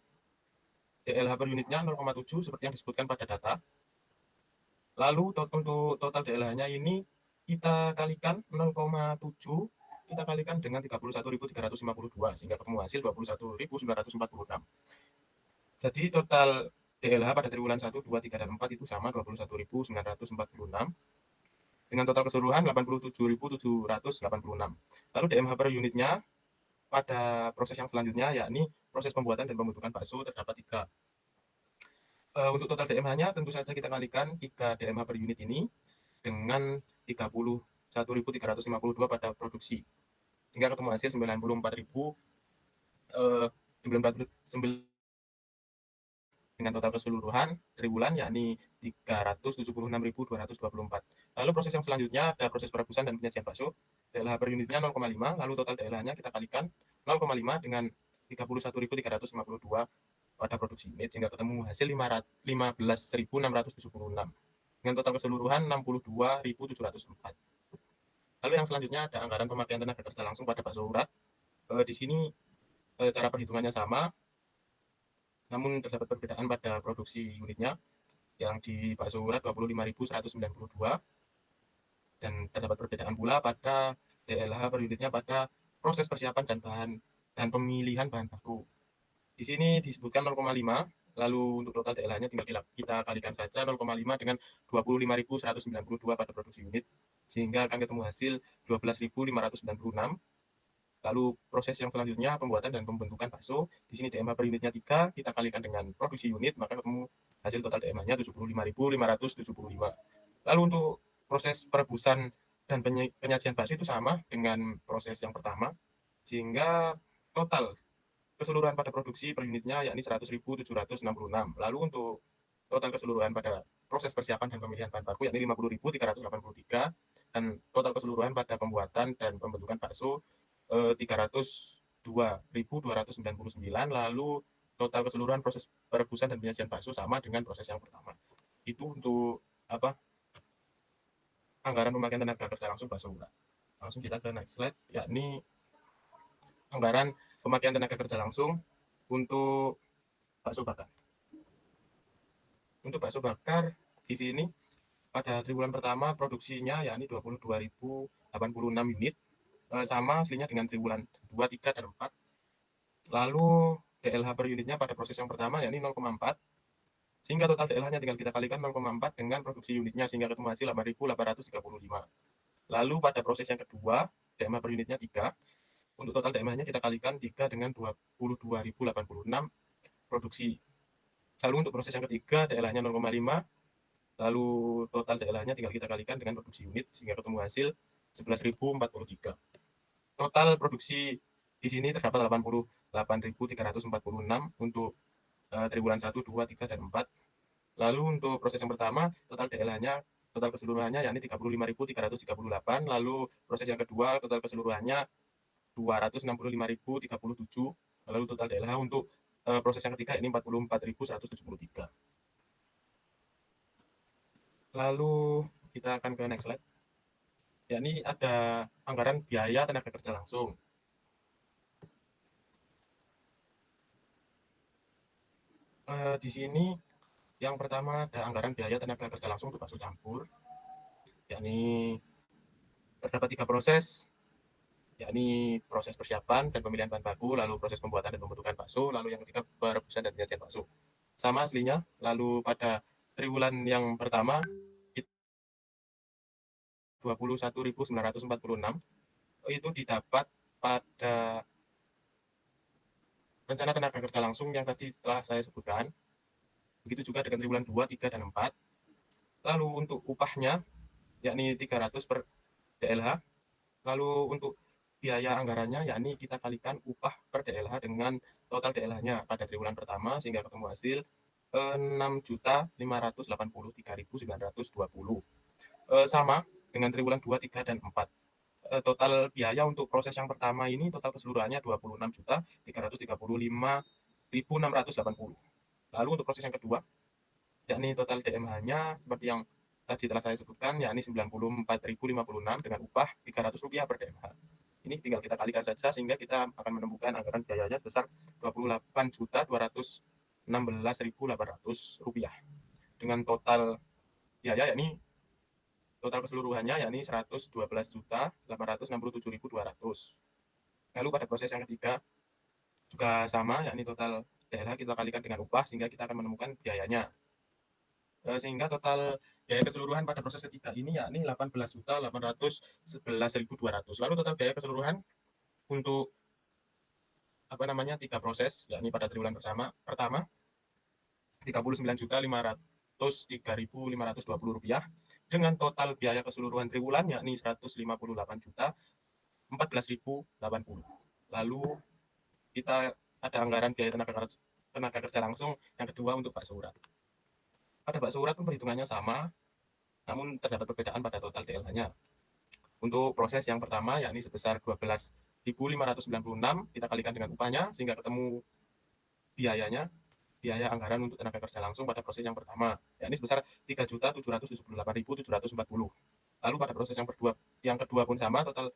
DLH per unitnya 0,7 seperti yang disebutkan pada data. Lalu untuk total DLH-nya ini kita kalikan 0,7, kita kalikan dengan 31.352 sehingga ketemu hasil 21.946. Jadi total DLH pada triwulan 1, 2, 3, dan 4 itu sama 21.946 dengan total keseluruhan 87.786. Lalu DMH per unitnya pada proses yang selanjutnya yakni proses pembuatan dan pembentukan bakso terdapat 3. Untuk total DMH-nya tentu saja kita kalikan 3 DMH per unit ini dengan 31.352 pada produksi sehingga ketemu hasil 94.000 dengan total keseluruhan triwulan yakni 376.224. Lalu proses yang selanjutnya ada proses perebusan dan penyajian bakso. DLH per unitnya 0,5, lalu total DLH-nya kita kalikan 0,5 dengan 31.352 pada produksi unit sehingga ketemu hasil 15.676 dengan total keseluruhan 62.704. Lalu yang selanjutnya ada anggaran pemakaian tenaga kerja langsung pada bakso urat. Di sini cara perhitungannya sama, namun terdapat perbedaan pada produksi unitnya yang di bakso urat 25.192 dan terdapat perbedaan pula pada DLH per unitnya pada proses persiapan dan pemilihan bahan baku. Di sini disebutkan 0,5, lalu untuk total DLH-nya tinggal kita kalikan saja 0,5 dengan 25.192 pada produksi unit sehingga akan ketemu hasil 12.596. Lalu proses yang selanjutnya pembuatan dan pembentukan bakso. Di sini DMH per unitnya 3, kita kalikan dengan produksi unit maka ketemu hasil total DMH-nya 75.575. Lalu untuk proses perebusan dan penyajian bakso itu sama dengan proses yang pertama sehingga total keseluruhan pada produksi per unitnya yakni 100.766. Lalu untuk total keseluruhan pada proses persiapan dan pemilihan bahan baku yakni 50.383 dan total keseluruhan pada pembuatan dan pembentukan bakso 302.299. Lalu total keseluruhan proses perebusan dan penyajian bakso sama dengan proses yang pertama. Itu untuk anggaran pemakaian tenaga kerja langsung bakso urat. Langsung kita ke next slide, yakni anggaran pemakaian tenaga kerja langsung untuk bakso bakar. Untuk bakso bakar di sini pada triwulan pertama produksinya yakni 22.086 unit, sama aslinya dengan triwulan 2, 3, dan 4. Lalu DLH per unitnya pada proses yang pertama yakni 0,4, sehingga total DLH-nya tinggal kita kalikan 0,4 dengan produksi unitnya sehingga ketemu hasil 8.835. Lalu pada proses yang kedua, DMH per unitnya 3. Untuk total DMH-nya kita kalikan 3 dengan 22.086 produksi. Lalu untuk proses yang ketiga, DLH-nya 0,5. Lalu total DLH-nya tinggal kita kalikan dengan produksi unit sehingga ketemu hasil 11.043. Total produksi di sini terdapat 88.346 untuk triwulan 1, 2, 3, dan 4. Lalu untuk proses yang pertama, total DLH-nya, total keseluruhannya yakni 35.338. Lalu proses yang kedua, total keseluruhannya 265.037. Lalu total DLH untuk proses yang ketiga ini 44.173. Lalu kita akan ke next slide. Yakni ada anggaran biaya tenaga kerja langsung. Di sini yang pertama ada anggaran biaya tenaga kerja langsung untuk bakso campur. Yakni terdapat 3 proses, yakni proses persiapan dan pemilihan bahan baku, lalu proses pembuatan dan pembentukan bakso, lalu yang ketiga perebusan dan penyajian bakso. Sama aslinya. Lalu pada triwulan yang pertama 21.946 itu didapat pada rencana tenaga kerja langsung yang tadi telah saya sebutkan. Begitu juga dengan triwulan 2, 3, dan 4. Lalu untuk upahnya yakni 300 per DLH. Lalu untuk biaya anggarannya yakni kita kalikan upah per DLH dengan total DLH-nya pada triwulan pertama sehingga ketemu hasil 6.583.920. Sama dengan triwulan 2, 3, dan 4. Total biaya untuk proses yang pertama ini total keseluruhannya 26.335.680. Lalu untuk proses yang kedua, yakni total DMH-nya seperti yang tadi telah saya sebutkan, yakni 94.056 dengan upah Rp300 per DMH. Ini tinggal kita kalikan saja sehingga kita akan menemukan anggaran biayanya sebesar Rp28.216.800 dengan total biaya yakni total keseluruhannya yakni 112.867.200. Lalu pada proses yang ketiga juga sama, yakni total DLH kita kalikan dengan upah sehingga kita akan menemukan biayanya. Sehingga total biaya keseluruhan pada proses ketiga ini yakni 18.811.200. Lalu total biaya keseluruhan untuk 3 proses yakni pada triwulan pertama 39.503.520 rupiah dengan total biaya keseluruhan triwulan yakni 158.014.080. Lalu kita ada anggaran biaya tenaga kerja langsung yang kedua untuk bakso urat. Pada bakso urat pun perhitungannya sama, namun terdapat perbedaan pada total DLH-nya. Untuk proses yang pertama yakni sebesar 12.596 kita kalikan dengan upahnya sehingga ketemu biaya anggaran untuk tenaga kerja langsung pada proses yang pertama yakni sebesar 3.778.740. Lalu pada proses yang kedua pun sama, total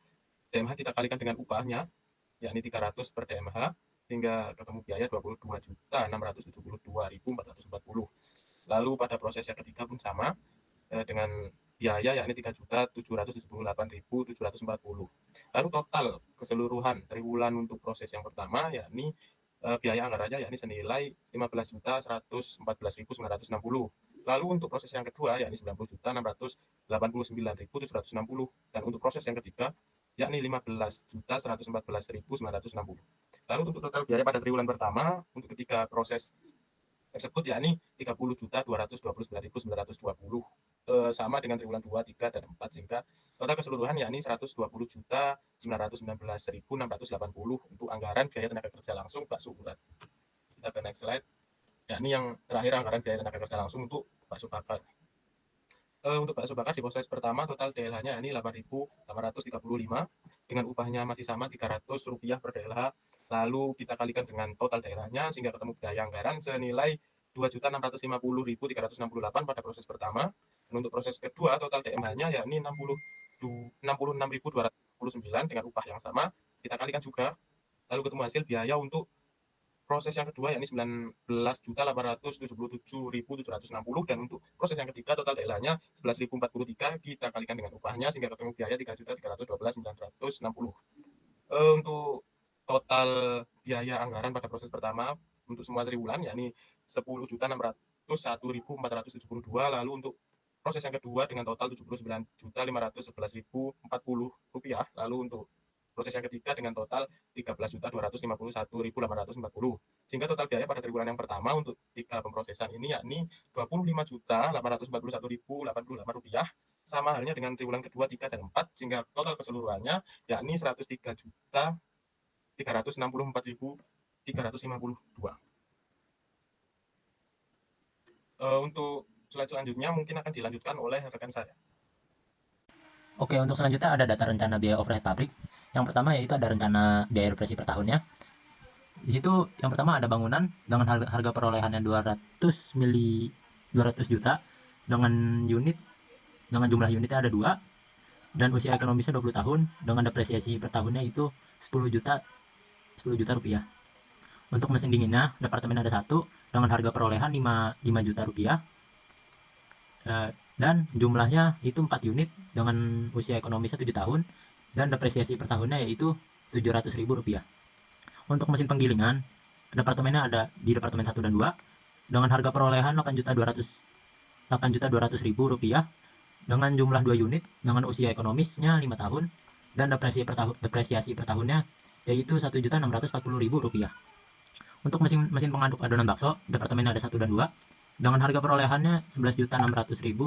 DMH kita kalikan dengan upahnya yakni 300 per DMH hingga ketemu biaya 22.672.440. Lalu pada proses yang ketiga pun sama dengan biaya yakni 3.778.740. Lalu total keseluruhan triwulan untuk proses yang pertama yakni biaya anggarannya yakni senilai 15.114.960. Lalu untuk proses yang kedua yakni 90.689.760 dan untuk proses yang ketiga yakni 15.114.960. Lalu untuk total biaya pada triwulan pertama untuk ketiga proses tersebut yakni 30.229.920 sama dengan triwulan 2, 3, dan 4 sehingga total keseluruhan yakni 120.919.680 untuk anggaran biaya tenaga kerja langsung bakso urat. Kita ke next slide. Yakni yang terakhir anggaran biaya tenaga kerja langsung untuk bakso bakar. Untuk bakso bakar di proses pertama total DLH-nya yakni 8.835 dengan upahnya masih sama Rp300 per DLH. Lalu kita kalikan dengan total DLH-nya sehingga ketemu biaya anggaran senilai 2.650.368 pada proses pertama. Dan untuk proses kedua total DMH-nya yakni 66.229 dengan upah yang sama. Kita kalikan juga. Lalu ketemu hasil biaya untuk proses yang kedua yakni 19.877.760 dan untuk proses yang ketiga total DLH-nya 11.043 kita kalikan dengan upahnya sehingga ketemu biaya 3.312.960. Untuk total biaya anggaran pada proses pertama untuk semua triwulan yakni Rp10.601.472, lalu untuk proses yang kedua dengan total Rp79.511.040, lalu untuk proses yang ketiga dengan total Rp13.251.840, sehingga total biaya pada triwulan yang pertama untuk 3 pemrosesan ini yakni Rp25.841.088, sama halnya dengan triwulan kedua, 3, dan 4, sehingga total keseluruhannya yakni Rp103.364.352. Untuk slide selanjutnya mungkin akan dilanjutkan oleh rekan saya. Oke, untuk selanjutnya ada data rencana biaya overhead pabrik. Yang pertama yaitu ada rencana biaya represi per tahunnya. Di situ yang pertama ada bangunan dengan harga perolehannya 200 juta dengan jumlah unitnya ada 2 dan usia ekonomisnya 20 tahun dengan depresiasi per tahunnya itu 10 juta rupiah. Untuk mesin dinginnya departemen ada 1 dengan harga perolehan 5 juta rupiah. Dan jumlahnya itu 4 unit dengan usia ekonomisnya 7 tahun dan depresiasi per tahunnya yaitu Rp700.000. Untuk mesin penggilingan, departemennya ada di departemen 1 dan 2 dengan harga perolehan Rp8.200.000 dengan jumlah 2 unit dengan usia ekonomisnya 5 tahun dan depresiasi per tahunnya yaitu Rp1.640.000. Untuk mesin pengaduk adonan bakso, departemennya ada 1 dan 2 dengan harga perolehannya Rp11.600.000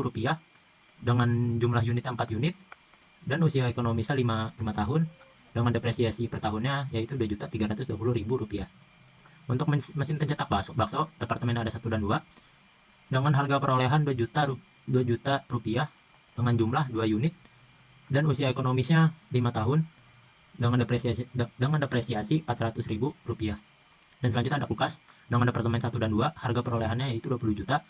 dengan jumlah unitnya 4 unit dan usia ekonomisnya 5 tahun dengan depresiasi per tahunnya yaitu Rp2.320.000. Untuk mesin pencetak bakso, departemen ada 1 dan 2 dengan harga perolehan Rp2 juta dengan jumlah 2 unit dan usia ekonomisnya 5 tahun dengan depresiasi Rp400.000. Dan selanjutnya ada kulkas dengan departemen 1 dan 2, harga perolehannya yaitu 20 juta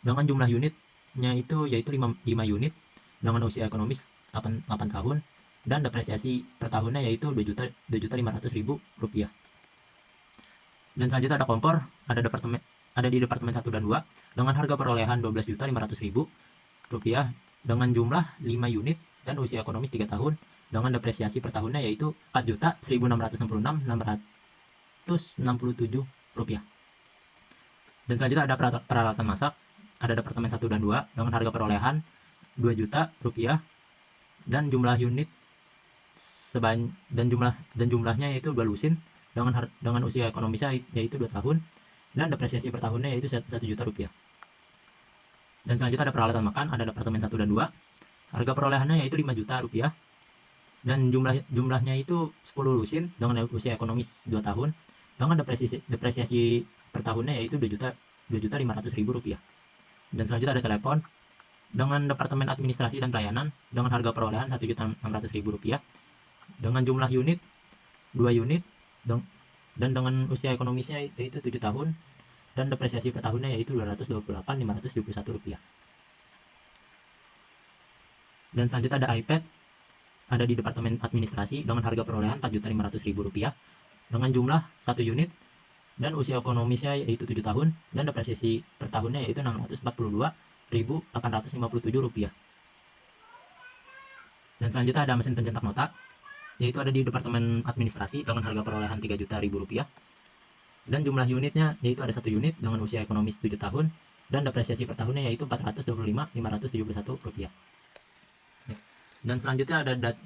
dengan jumlah unitnya yaitu 5 unit dengan usia ekonomis 8 tahun dan depresiasi per tahunnya yaitu Rp2.500.000. Dan selanjutnya ada kompor, ada di departemen 1 dan 2 dengan harga perolehan Rp12.500.000 dengan jumlah 5 unit dan usia ekonomis 3 tahun dengan depresiasi per tahunnya yaitu Rp4.166.667. Dan selanjutnya ada peralatan masak, ada departemen 1 dan 2 dengan harga perolehan Rp2 juta dan jumlah unit jumlahnya yaitu 2 lusin dengan usia ekonomisnya yaitu 2 tahun dan depresiasi per tahunnya yaitu Rp1 juta. Dan selanjutnya ada peralatan makan, ada departemen 1 dan 2, harga perolehannya yaitu Rp5 juta dan jumlahnya itu 10 lusin dengan usia ekonomis 2 tahun dengan depresiasi per tahunnya yaitu Rp2.500.000. Dan selanjutnya ada telepon dengan departemen administrasi dan pelayanan dengan harga perolehan Rp1.600.000 dengan jumlah unit 2 unit dan dengan usia ekonomisnya yaitu 7 tahun dan depresiasi per tahunnya yaitu Rp228.571. Dan selanjutnya ada iPad, ada di departemen administrasi dengan harga perolehan Rp4.500.000 dengan jumlah 1 unit dan usia ekonomisnya yaitu 7 tahun dan depresiasi per tahunnya yaitu Rp642.857. Dan selanjutnya ada mesin pencetak nota, yaitu ada di departemen administrasi dengan harga perolehan Rp3 juta dan jumlah unitnya yaitu ada 1 unit dengan usia ekonomis 7 tahun dan depresiasi per tahunnya yaitu Rp425.571. Dan selanjutnya ada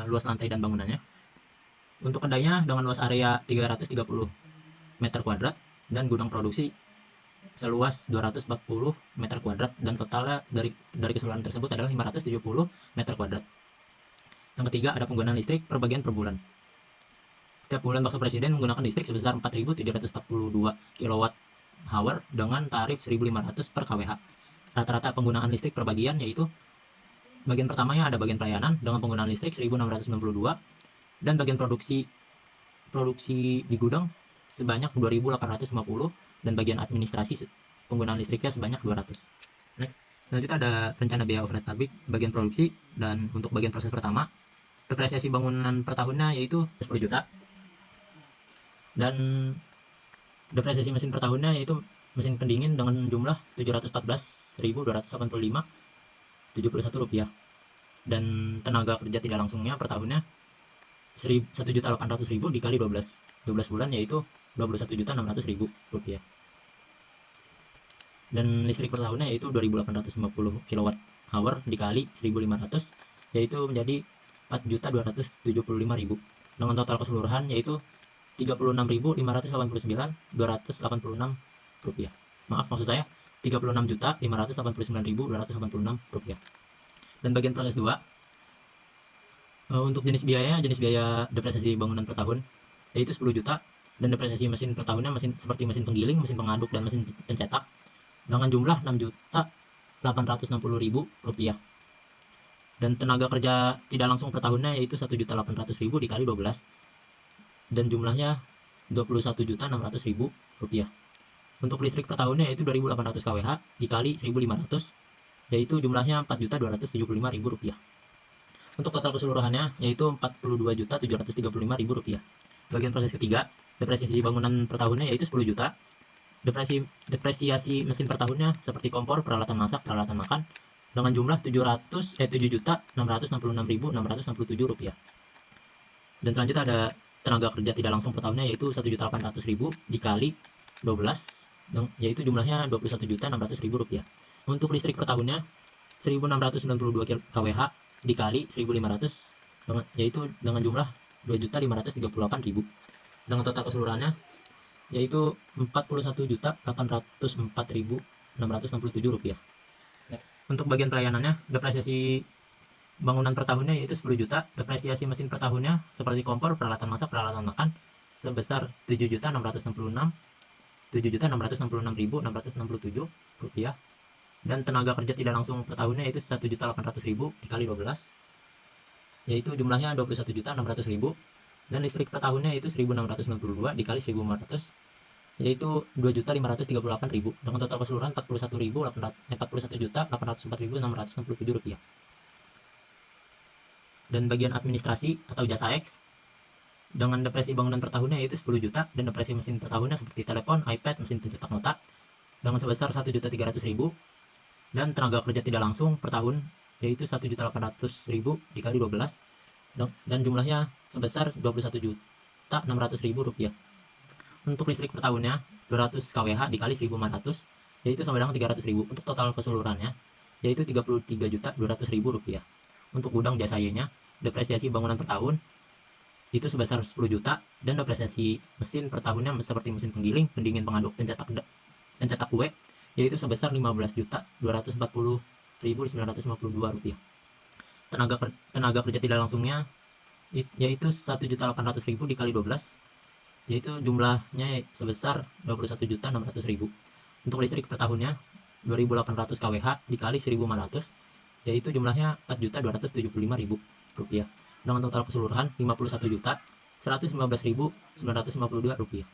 luas lantai dan bangunannya. Untuk kedainya dengan luas area 330 meter kuadrat dan gudang produksi seluas 240 meter kuadrat dan totalnya dari keseluruhan tersebut adalah 570 meter kuadrat. Yang ketiga ada penggunaan listrik per bagian per bulan. Setiap bulan Bakso Presiden menggunakan listrik sebesar 4.742 kWh dengan tarif 1.500 per kWh. Rata-rata penggunaan listrik per bagian yaitu bagian pertamanya ada bagian pelayanan dengan penggunaan listrik 1.692 dan bagian produksi di gudang sebanyak 2.850 dan bagian administrasi penggunaan listriknya sebanyak 200. Next. Selanjutnya ada rencana biaya overhead pabrik bagian produksi dan untuk bagian proses pertama depresiasi bangunan per tahunnya yaitu 10 juta dan depresiasi mesin per tahunnya yaitu mesin pendingin dengan jumlah Rp714.285.71 dan tenaga kerja tidak langsungnya per tahunnya 1.800.000 dikali 12 bulan, yaitu 21.600.000 rupiah. Dan listrik per tahunnya yaitu 2.850 kWh dikali 1.500, yaitu menjadi 4.275.000, dengan total keseluruhan yaitu 36.589.286 rupiah. Maaf, maksud saya 36.589.286 rupiah. Dan bagian proses 2, untuk jenis biaya depresiasi bangunan per tahun yaitu 10 juta, dan depresiasi mesin per tahunnya seperti mesin penggiling, mesin pengaduk, dan mesin pencetak dengan jumlah 6.860.000 rupiah. Dan tenaga kerja tidak langsung per tahunnya yaitu 1.800.000 dikali 12, dan jumlahnya 21.600.000 rupiah. Untuk listrik per tahunnya yaitu 2.800 kWh dikali 1.500, yaitu jumlahnya 4.275.000 rupiah. Untuk total keseluruhannya yaitu 42.735.000 rupiah. Bagian proses ketiga, depresiasi bangunan per tahunnya yaitu 10 juta. Depresiasi mesin per tahunnya seperti kompor, peralatan masak, peralatan makan dengan jumlah 7.666.667 rupiah. Dan selanjutnya ada tenaga kerja tidak langsung per tahunnya yaitu 1.800.000 dikali 12, yaitu jumlahnya 21.600.000 rupiah. Untuk listrik per tahunnya 1.692 kWh dikali 1.500, yaitu dengan jumlah 2.538.000, dengan total keseluruhannya yaitu 41.804.667 rupiah. Next. Untuk bagian pelayanannya, depresiasi bangunan per tahunnya yaitu 10 juta, depresiasi mesin per tahunnya seperti kompor, peralatan masak, peralatan makan sebesar 7.666.667 rupiah. Dan tenaga kerja tidak langsung per tahunnya yaitu 1.800.000 dikali 12, yaitu jumlahnya 21.600.000, dan listrik per tahunnya yaitu 1.692 dikali 1.500, yaitu 2.538.000, dengan total keseluruhan 41.804.667 rupiah. Dan bagian administrasi atau jasa X dengan depresi bangunan per tahunnya yaitu 10 juta, dan depresi mesin per tahunnya seperti telepon, iPad, mesin pencetak nota dengan sebesar 1.300.000, dan tenaga kerja tidak langsung per tahun yaitu 1.800.000 dikali 12, dan jumlahnya sebesar 21.600.000 rupiah. Untuk listrik per tahunnya 200 kWh dikali 1.500, yaitu sama dengan 300.000. Untuk total keseluruhannya yaitu 33.200.000 rupiah. Untuk gudang jasa Y-nya, depresiasi bangunan per tahun itu sebesar 10 juta, dan depresiasi mesin per tahunnya seperti mesin penggiling, pendingin, pengaduk, pencetak kue yaitu sebesar 15.240.952 rupiah. Tenaga kerja tidak langsungnya yaitu 1.800.000 dikali 12, yaitu jumlahnya sebesar 21.600.000. Untuk listrik per tahunnya 2.800 kWh dikali 1.500, yaitu jumlahnya 4.275.000 rupiah, dengan total keseluruhan 51.115.952 rupiah.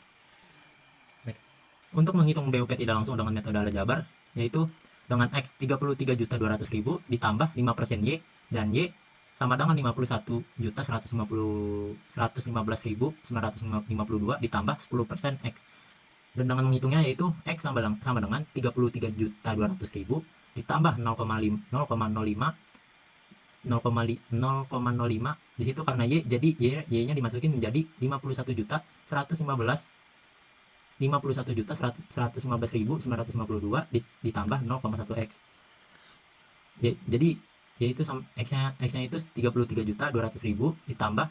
Next. Untuk menghitung BUP tidak langsung dengan metode Aljabar, yaitu dengan X 33.200.000 ditambah 5% Y, dan Y sama dengan 51.115.952 ditambah 10% X. Dan dengan menghitungnya yaitu X sama dengan 33.200.000 ditambah 0,05 di situ karena Y, jadi Y-nya dimasukin menjadi 51.115.952 ditambah 0,1 X. Jadi yaitu X-nya itu 33.200.000 ditambah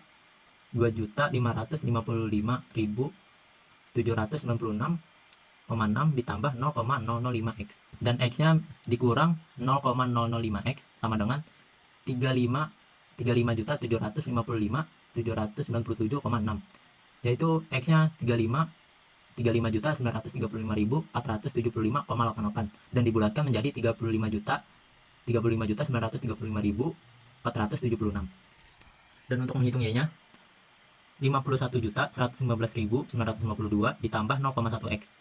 2.555.796,6 ditambah 0,005 X, dan X-nya dikurang 0,005 X sama dengan 35.755.797,6, yaitu X-nya 35.935.475,88, dan dibulatkan menjadi 35.935.476. Dan untuk menghitung Y-nya 51.115.952 ditambah 0,1 X,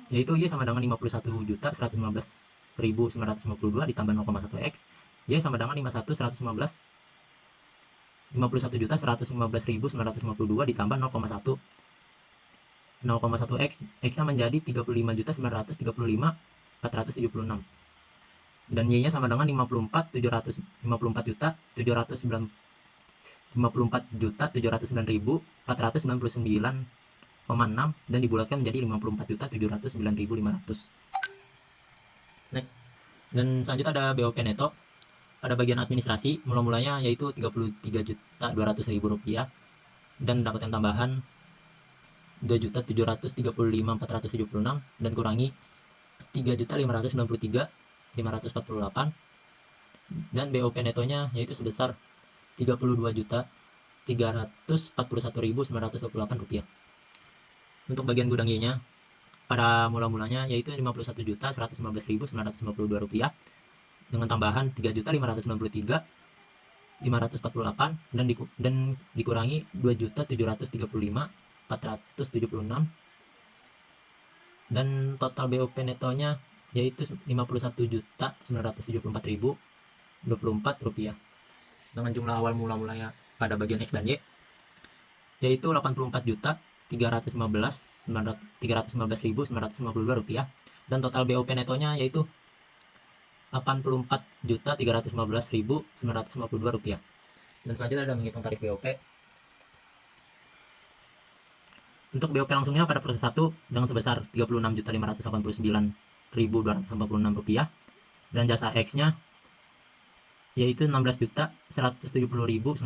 yaitu Y sama dengan 51.115.952 ditambah 0,1 X. Y sama dengan 51.115.952 ditambah 0,1 X. X-nya menjadi 35.935.476, dan Y-nya sama dengan 54.794.790 54.709.499,6 dan dibulatkan menjadi 54.709.500. Next. Dan selanjutnya ada BOP neto. Pada bagian administrasi, mula-mulanya yaitu Rp33.200.000 dan mendapatkan tambahan Rp2.735.476 dan kurangi Rp3.593.548 dan BOP netonya yaitu sebesar Rp32.341.928. Untuk bagian gudang Y-nya pada mula-mulanya yaitu Rp51.115.952 dengan tambahan Rp3.593.548 dan dikurangi Rp2.735.476 dan total BOP netonya yaitu Rp54.974.024 dengan jumlah awal mula-mulanya pada bagian X dan Y yaitu Rp84.315.952 dan total BOP netonya yaitu Rp84.315.952. Dan selanjutnya ada menghitung tarif BOP. Untuk BOP langsungnya pada proses 1 dengan sebesar Rp36.589.246 dan jasa X-nya yaitu Rp16.170.964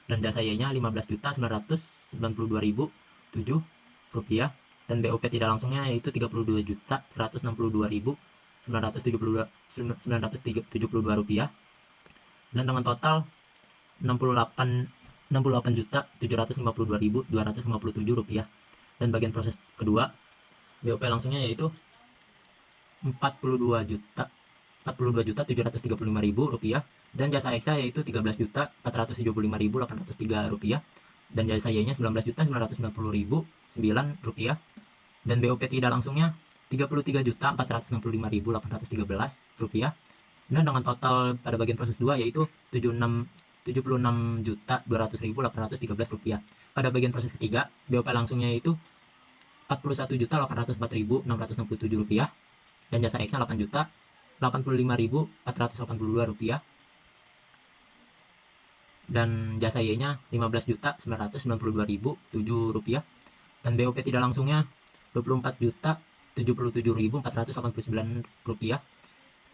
dan jasa Y-nya Rp15.992.007 dan BOP tidak langsungnya yaitu Rp32.162.972 dan dengan total Rp68.752.257 dan bagian proses kedua BOP langsungnya yaitu Rp42.735.000 dan jasa X yaitu Rp13.475.803 dan jasa Y-nya Rp19.990.009 dan BOP tidak langsungnya Rp33.465.813 dan dengan total pada bagian proses 2 yaitu Rp76.200.813. Pada bagian proses ketiga BOP langsungnya yaitu Rp41.804.667 dan jasa X-nya Rp8.085.482 dan jasa Y-nya Rp15.992.007 dan BOP tidak langsungnya Rp24.077.489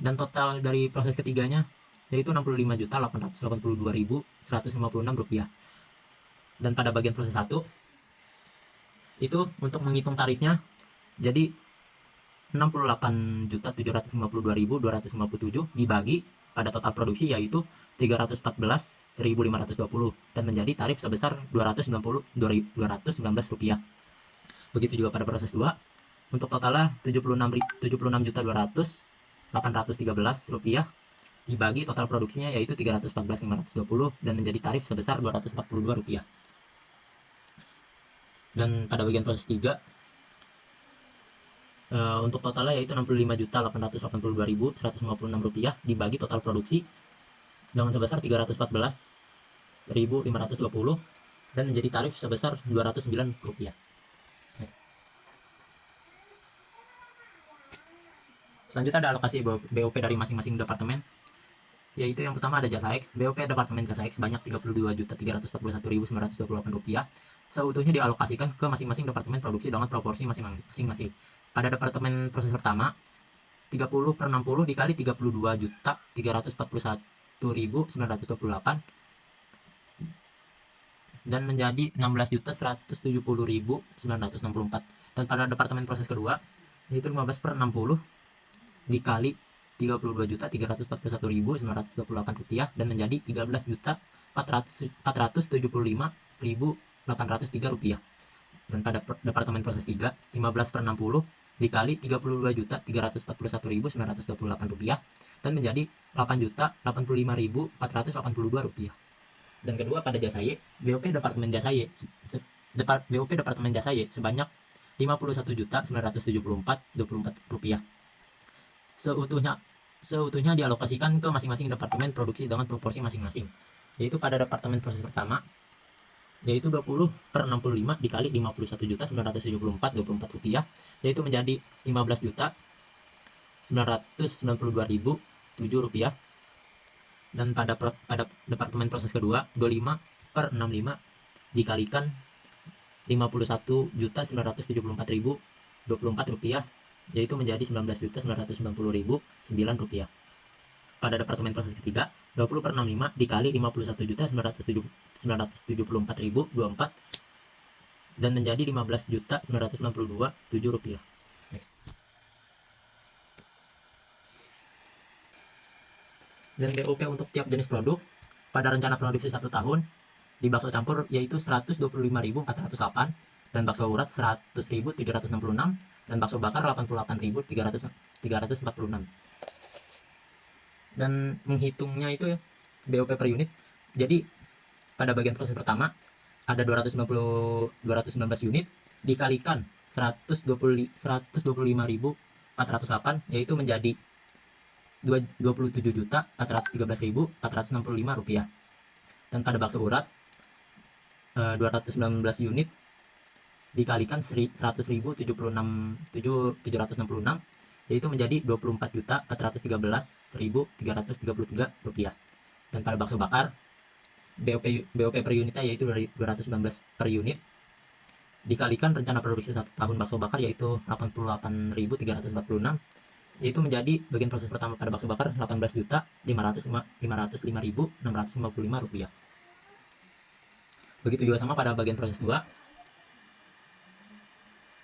dan total dari proses ketiganya yaitu Rp65.882.156 dan pada bagian proses 1 itu untuk menghitung tarifnya jadi Rp68.752.257 dibagi pada total produksi yaitu Rp314.520 dan menjadi tarif sebesar Rp219.813. Begitu juga pada proses 2 untuk totalnya Rp76.200.813 dibagi total produksinya yaitu Rp314.520 dan menjadi tarif sebesar Rp242. Dan pada bagian proses 3 untuk totalnya yaitu Rp65.882.156 dibagi total produksi dengan sebesar Rp314.520 dan menjadi tarif sebesar Rp209. Next. Selanjutnya ada alokasi BOP dari masing-masing departemen yaitu yang pertama ada jasa X. BOP departemen jasa X sebanyak Rp32.341.928 seutuhnya dialokasikan ke masing-masing departemen produksi dengan proporsi masing-masing. Pada departemen proses pertama 30/60 dikali Rp30.341.928 dan menjadi Rp16.170.964 dan pada departemen proses kedua yaitu 15/60 dikali Rp32.341.928 dan menjadi Rp13.475.803 dan pada departemen proses 3 15/60 dikali Rp32.341.928 dan menjadi Rp8.085.482 dan kedua pada jasa Y BOP departemen jasa Y sebanyak Rp51.974.24 seutuhnya dialokasikan ke masing-masing departemen produksi dengan proporsi masing-masing yaitu pada departemen proses pertama yaitu 20/65 dikali Rp51.974.24 yaitu menjadi Rp15.992.007 Dan pada departemen proses kedua 25/65 dikalikan 51.974.024 rupiah, yaitu menjadi 19.990.009 rupiah. Pada departemen proses ketiga 20/65 dikali 51.974.024 dan menjadi 15.992.007 rupiah. Next. Dan BOP untuk tiap jenis produk pada rencana produksi 1 tahun di bakso campur yaitu 125.408 dan bakso urat 100.766 dan bakso bakar 88.346. Dan menghitungnya itu ya BOP per unit. Jadi pada bagian proses pertama ada 219 unit dikalikan 125.408 yaitu menjadi 27.413.465 rupiah. Dan pada bakso urat 219 unit dikalikan 100.766 yaitu menjadi 24.413.333 rupiah. Dan pada bakso bakar BOP per unitnya yaitu 219 per unit dikalikan rencana produksi 1 tahun bakso bakar yaitu 88.346 yaitu menjadi bagian proses pertama pada bakso bakar 18.505.655 rupiah. Begitu juga sama pada bagian proses 2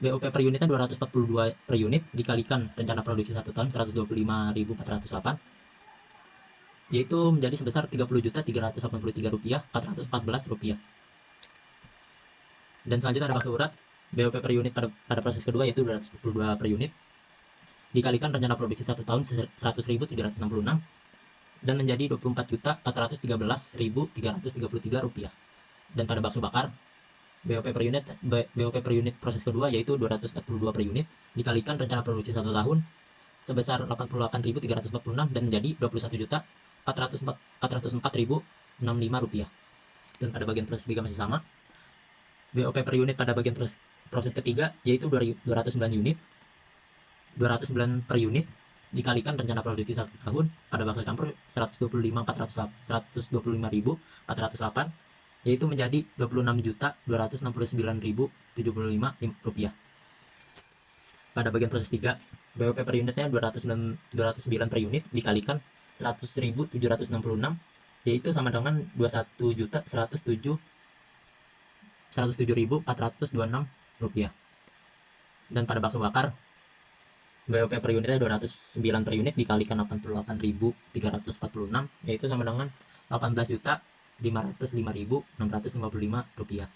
BOP per unitnya 242 per unit dikalikan rencana produksi 1 tahun 125.408 yaitu menjadi sebesar 30.383 rupiah 414 rupiah. Dan selanjutnya ada bakso urat BOP per unit pada proses kedua yaitu 242 per unit dikalikan rencana produksi 1 tahun 100.766 dan menjadi 24.413.333 rupiah. Dan pada bakso bakar BOP per unit proses kedua yaitu 242 per unit dikalikan rencana produksi 1 tahun sebesar 88.346 dan menjadi 21.404.065 rupiah. Dan pada bagian proses 3 masih sama. BOP per unit pada bagian proses ketiga yaitu 209 unit 209 per unit dikalikan rencana produksi 1 tahun pada bakso campur 125.408 yaitu menjadi 26.269.075 rupiah. Pada bagian proses 3 BOP per unitnya 209 per unit dikalikan 100.766 yaitu sama dengan 21.107.426 rupiah. Dan pada bakso bakar BOP per unitnya 209 per unit dikalikan 88.346 yaitu sama dengan 18.505.655 rupiah.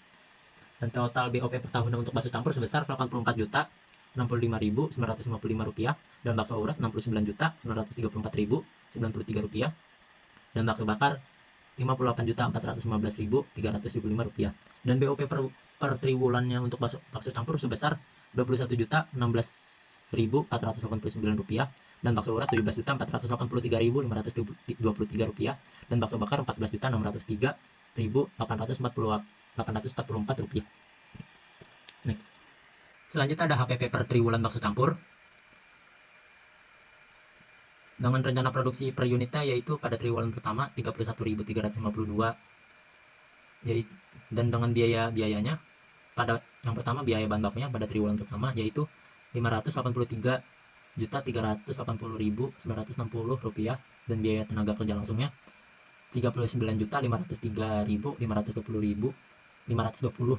Dan total BOP per tahunnya untuk bakso campur sebesar 84.065.955 rupiah dan bakso urat 69.934.093 rupiah dan bakso bakar 58.415.375 rupiah. Dan BOP per triwulannya untuk bakso campur sebesar 21.016.489 rupiah dan bakso urat 17.483.523 rupiah dan bakso bakar 14.603.844 rupiah. Next. Selanjutnya ada HPP per triwulan bakso campur dengan rencana produksi per unitnya yaitu pada triwulan pertama 31.352 dan dengan biayanya pada yang pertama biaya bahan bakunya pada triwulan pertama yaitu 583.380.960 rupiah dan biaya tenaga kerja langsungnya 39.503.520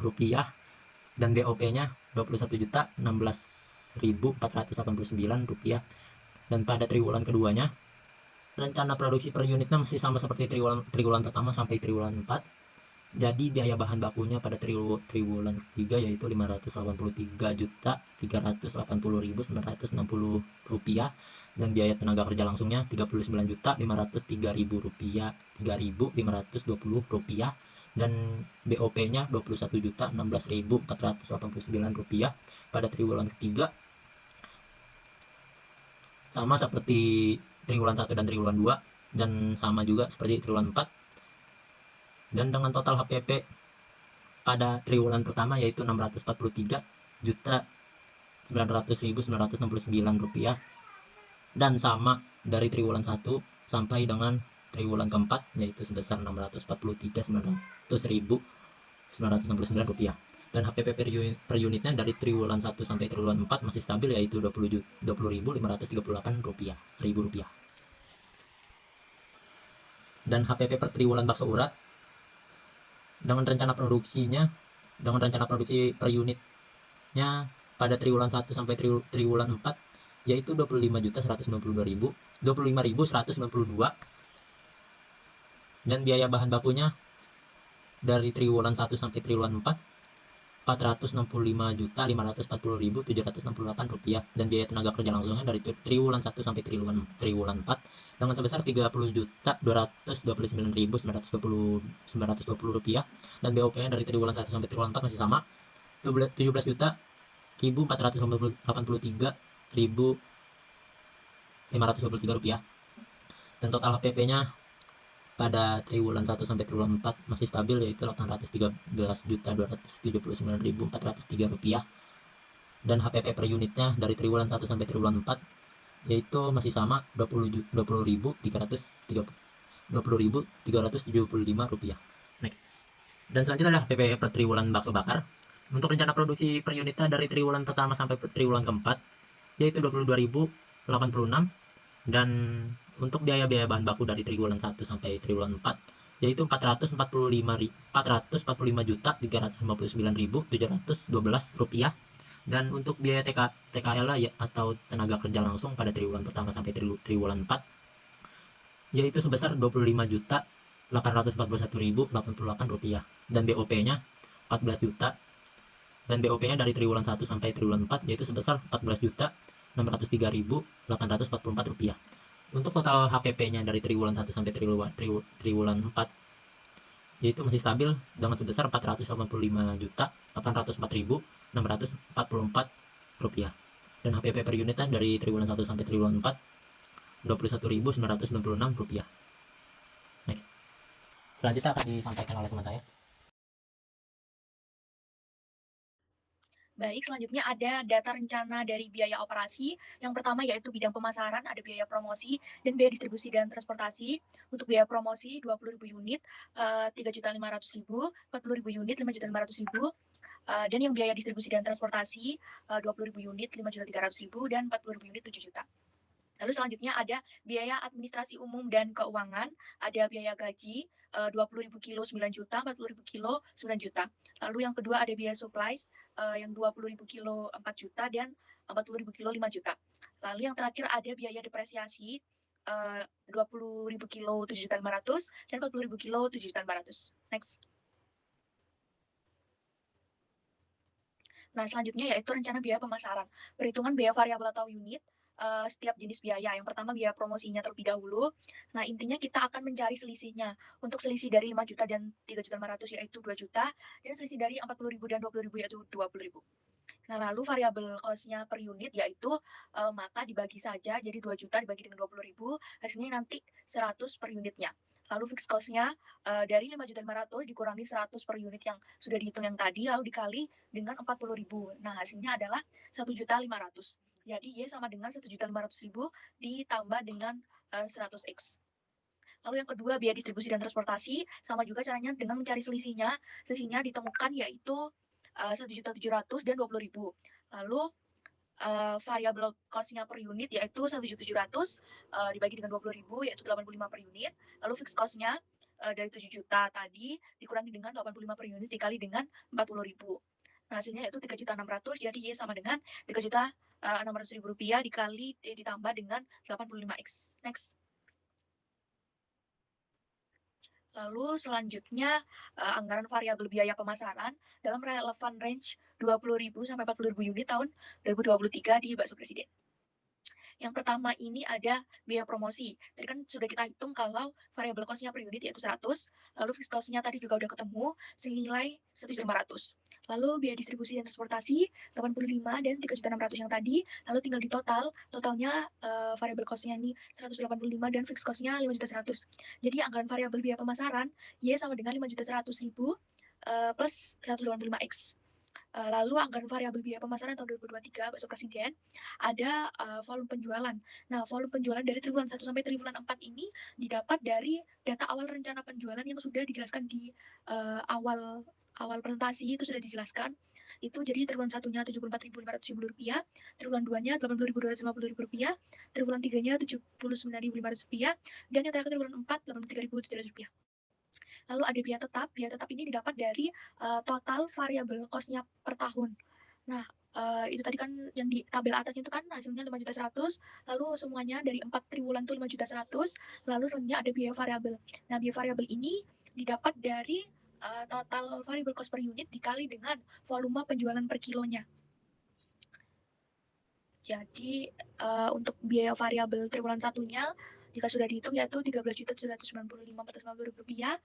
rupiah dan BOP-nya 21.016.489 rupiah. Dan pada triwulan keduanya rencana produksi per unitnya masih sama seperti triwulan pertama sampai triwulan 4. Jadi biaya bahan bakunya pada triwulan ketiga yaitu 583.380.960 rupiah dan biaya tenaga kerja langsungnya 39.503.000 rupiah 3.520 rupiah dan BOP-nya 21.016.489 rupiah pada triwulan ketiga. Sama seperti triwulan 1 dan triwulan 2 dan sama juga seperti triwulan 4. Dan dengan total HPP pada triwulan pertama yaitu 643.900.969 rupiah dan sama dari triwulan 1 sampai dengan triwulan keempat yaitu sebesar Rp643.900.969 dan HPP per unitnya dari triwulan 1 sampai triwulan 4 masih stabil yaitu Rp20.538 dan HPP per triwulan bakso urat dengan rencana produksi per unitnya pada triwulan 1 sampai triwulan 4 yaitu 25.192.000 25.192 dan biaya bahan bakunya dari triwulan 1 sampai triwulan 4 Rp465.540.768 dan biaya tenaga kerja langsungnya dari triwulan 1 sampai triwulan 4 dengan sebesar Rp30.289.920 dan BOP-nya dari triwulan 1 sampai triwulan 4 masih sama Rp17.483.523 dan total HPP-nya pada triwulan 1 sampai triwulan 4 masih stabil yaitu Rp813.279.403 dan HPP per unitnya dari triwulan 1 sampai triwulan 4 yaitu masih sama Rp20.375. Next. Dan selanjutnya adalah HPP per triwulan bakso bakar. Untuk rencana produksi per unitnya dari triwulan pertama sampai triwulan keempat yaitu 22.086 dan untuk biaya bahan baku dari triwulan 1 sampai triwulan 4 yaitu Rp445.359.712 dan untuk biaya TKL atau tenaga kerja langsung pada triwulan pertama sampai triwulan 4 yaitu sebesar Rp841.088 dan BOP-nya 14 juta dan BOP-nya dari triwulan 1 sampai triwulan 4 yaitu sebesar Rp14.603.844. Untuk total HPP-nya dari triwulan 1 sampai triwulan 4 yaitu masih stabil dengan sebesar Rp485.804.644 dan HPP per unitnya dari triwulan 1 sampai triwulan 4 Rp21.996. Next. Selanjutnya akan disampaikan oleh teman saya. Baik, selanjutnya ada data rencana dari biaya operasi. Yang pertama yaitu bidang pemasaran, ada biaya promosi dan biaya distribusi dan transportasi. Untuk biaya promosi 20.000 unit, 3.500.000, 40.000 unit, 5.500.000. Dan yang biaya distribusi dan transportasi 20.000 unit, 5.300.000 dan 40.000 unit 7 juta. Lalu selanjutnya ada biaya administrasi umum dan keuangan, ada biaya gaji 20.000 kilo 9 juta, 40.000 kilo 9 juta. Lalu yang kedua ada biaya supplies yang 20.000 kilo 4 juta dan 40.000 kilo 5 juta. Lalu yang terakhir ada biaya depresiasi 20.000 kilo 7.500 dan 40.000 kilo 7.500. Next. Nah, selanjutnya yaitu rencana biaya pemasaran. Perhitungan biaya variabel atau unit setiap jenis biaya. Yang pertama biaya promosinya terlebih dahulu. Nah, intinya kita akan mencari selisihnya. Untuk selisih dari 5 juta dan 3.500 yaitu 2 juta. Dan selisih dari 40.000 dan 20.000 yaitu 20.000. Nah, lalu variabel cost-nya per unit yaitu maka dibagi saja. Jadi 2 juta dibagi dengan 20.000. Hasilnya nanti 100 per unitnya. Lalu fixed cost-nya dari 5.500.000 dikurangi 100 per unit yang sudah dihitung yang tadi. Lalu dikali dengan 40.000. Nah, hasilnya adalah 1.500.000. Jadi Y sama dengan 1.500.000 ditambah dengan 100X. Lalu yang kedua biaya distribusi dan transportasi sama juga caranya dengan mencari selisihnya. Selisihnya ditemukan yaitu 1.700.000 dan 20.000. Lalu variabel cost-nya per unit yaitu 1.700.000 dibagi dengan 20.000 yaitu 85 per unit. Lalu fixed cost-nya dari 7 juta tadi dikurangi dengan 85 per unit dikali dengan 40.000. Nah, hasilnya yaitu 3.600.000, jadi Y sama dengan 3.600.000 rupiah dikali ditambah dengan 85X. Next. Lalu selanjutnya anggaran variabel biaya pemasaran dalam relevan range 20.000 sampai 40.000 unit tahun 2023 di Bakso Presiden. Yang pertama ini ada biaya promosi. Tadi kan sudah kita hitung kalau variabel cost-nya per unit yaitu 100, lalu fixed cost-nya tadi juga udah ketemu senilai 1.500. Lalu biaya distribusi dan transportasi 85 dan 3.600 yang tadi, lalu tinggal di totalnya variabel cost-nya ini 185 dan fixed cost-nya 5.100. Jadi anggaran variabel biaya pemasaran Y sama dengan 5.100.000 plus 185X. Lalu anggaran variabel biaya pemasaran tahun 2023 Bakso Presiden ada volume penjualan. Nah, volume penjualan dari triwulan 1 sampai triwulan 4 ini didapat dari data awal rencana penjualan yang sudah dijelaskan di awal presentasi, itu sudah dijelaskan. Itu jadi triwulan 1-nya Rp74.570, triwulan 2-nya Rp82.250, triwulan 3-nya Rp79.500, dan yang terakhir triwulan 4 Rp83.700. Lalu ada biaya tetap. Biaya tetap ini didapat dari total variable cost-nya per tahun. Nah, itu tadi kan yang di tabel atasnya itu kan hasilnya 5.100.000, lalu semuanya dari 4 triwulan itu 5.100.000, lalu selanjutnya ada biaya variabel. Nah, biaya variabel ini didapat dari total variable cost per unit dikali dengan volume penjualan per kilonya. Jadi untuk biaya variabel triwulan 1-nya jika sudah dihitung yaitu Rp13.995.450,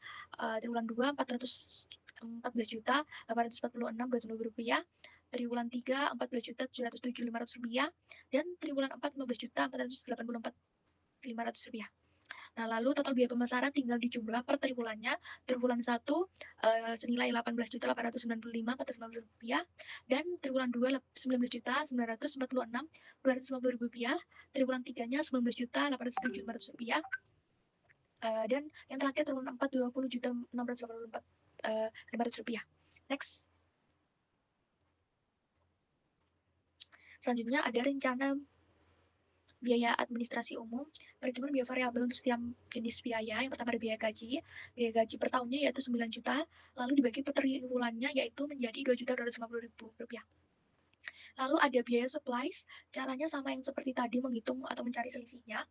triwulan 2 Rp14.846.200, triwulan 3 Rp14.707.500, dan triwulan 4 Rp15.484.500. Nah, lalu total biaya pemasaran tinggal dijumlah per triwulannya. Triwulan 1 senilai Rp18.895.450, dan triwulan 2 Rp19.946.250, triwulan 3-nya Rp19.807.500, dan yang terakhir triwulan 4 Rp20.684.500. Next. Selanjutnya ada rencana biaya administrasi umum, perhitungan biaya variabel untuk setiap jenis biaya. Yang pertama ada biaya gaji. Biaya gaji per tahunnya yaitu 9 juta, lalu dibagi per triwulannya yaitu menjadi Rp2.250.000. Lalu ada biaya supplies, caranya sama yang seperti tadi, menghitung atau mencari selisihnya.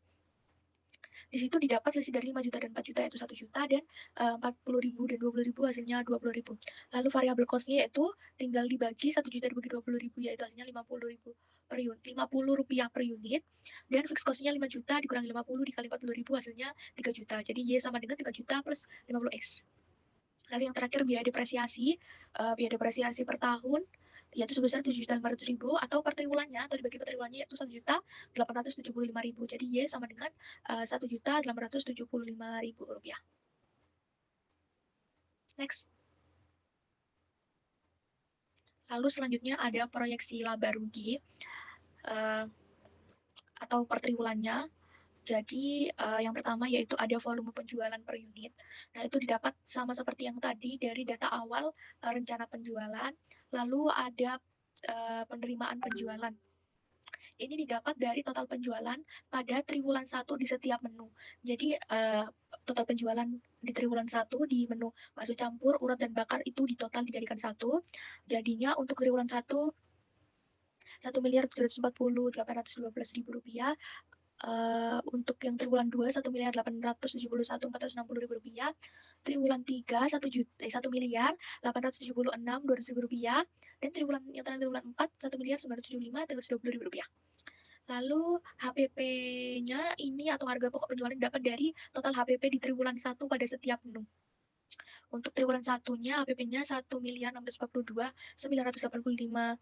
Di situ didapat selisih dari 5 juta dan 4 juta yaitu 1 juta, dan 40.000 dan 20.000 hasilnya 20.000. Lalu variable cost-nya yaitu tinggal dibagi 1 juta dibagi 20.000 yaitu hasilnya 50.000 per unit, Rp50 per unit, dan fixed cost-nya 5 juta dikurangi 50 dikali 40.000 hasilnya 3 juta. Jadi Y sama dengan 3 juta plus 50X. Lalu yang terakhir biaya depresiasi. Biaya depresiasi per tahun yaitu sebesar Rp7.500.000, atau per triwulannya atau dibagi per triwulannya yaitu Rp1.875.000. Jadi Y sama dengan Rp1.875.000. Next. Lalu selanjutnya ada proyeksi laba rugi atau per triwulannya. Jadi yang pertama yaitu ada volume penjualan per unit. Nah, itu didapat sama seperti yang tadi dari data awal rencana penjualan. Lalu ada penerimaan penjualan. Ini didapat dari total penjualan pada triwulan 1 di setiap menu. Jadi total penjualan di triwulan 1 di menu bakso campur, urat, dan bakar itu di total dijadikan 1. Jadinya untuk triwulan 1 Rp1.740.812.000. Untuk yang triwulan 2 Rp1.871.460.000, triwulan 3 Rp1.876.200.000, dan triwulan yang terakhir triwulan 4 Rp1.975.320.000. Lalu HPP-nya ini atau harga pokok penjualan dapat dari total HPP di triwulan 1 pada setiap menu. Untuk triwulan 1-nya HPP-nya Rp1.642.985.15,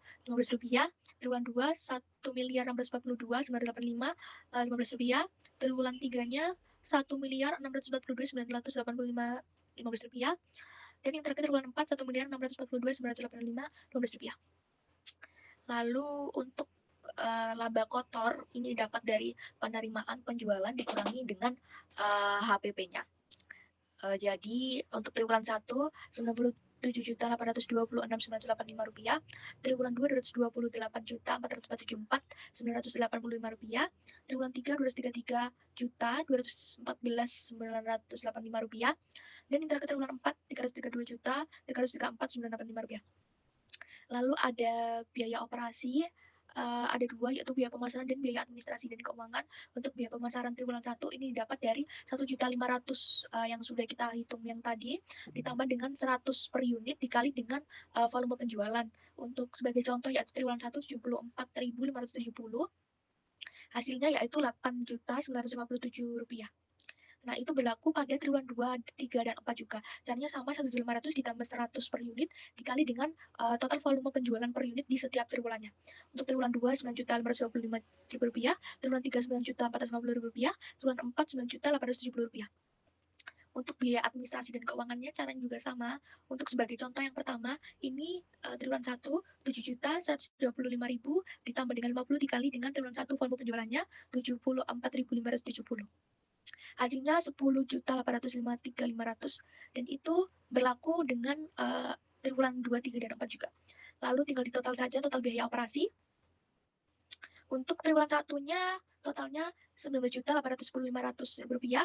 triwulan 2 Rp1.642.985.15, triwulan 3-nya Rp1.642.985.15, dan yang terakhir triwulan 4 Rp1.642.985.15. Lalu untuk laba kotor ini didapat dari penerimaan penjualan dikurangi dengan HPP-nya. Jadi untuk triwulan 1 Rp97.826.985, triwulan 2 Rp228.447.985, triwulan 3 Rp203.214.985, dan yang terakhir triwulan 4 Rp332.334.985. Lalu ada biaya operasi. Ada 2 yaitu biaya pemasaran dan biaya administrasi dan keuangan. Untuk biaya pemasaran triwulan 1 ini dapat dari 1.500.000 yang sudah kita hitung yang tadi, ditambah dengan 100 per unit dikali dengan volume penjualan. Untuk sebagai contoh yaitu triwulan 1 Rp74.570, hasilnya yaitu Rp8.957. Nah, itu berlaku pada triwulan 2, 3, dan 4 juga. Caranya sama, 1.500 ditambah 100 per unit dikali dengan total volume penjualan per unit di setiap triwulannya. Untuk triwulan 2 Rp9.525.000, triwulan 3 Rp9.450.000, triwulan 4 Rp9.870.000. Untuk biaya administrasi dan keuangannya caranya juga sama. Untuk sebagai contoh yang pertama, ini triwulan 1 7.125.000 ditambah dengan 50 dikali dengan triwulan 1 volume penjualannya 74.570. Hasilnya 10.853.500 dan itu berlaku dengan triwulan 2, 3, dan 4 juga. Lalu tinggal di total saja total biaya operasi. Untuk triwulan 1-nya totalnya 19.810.500 rupiah.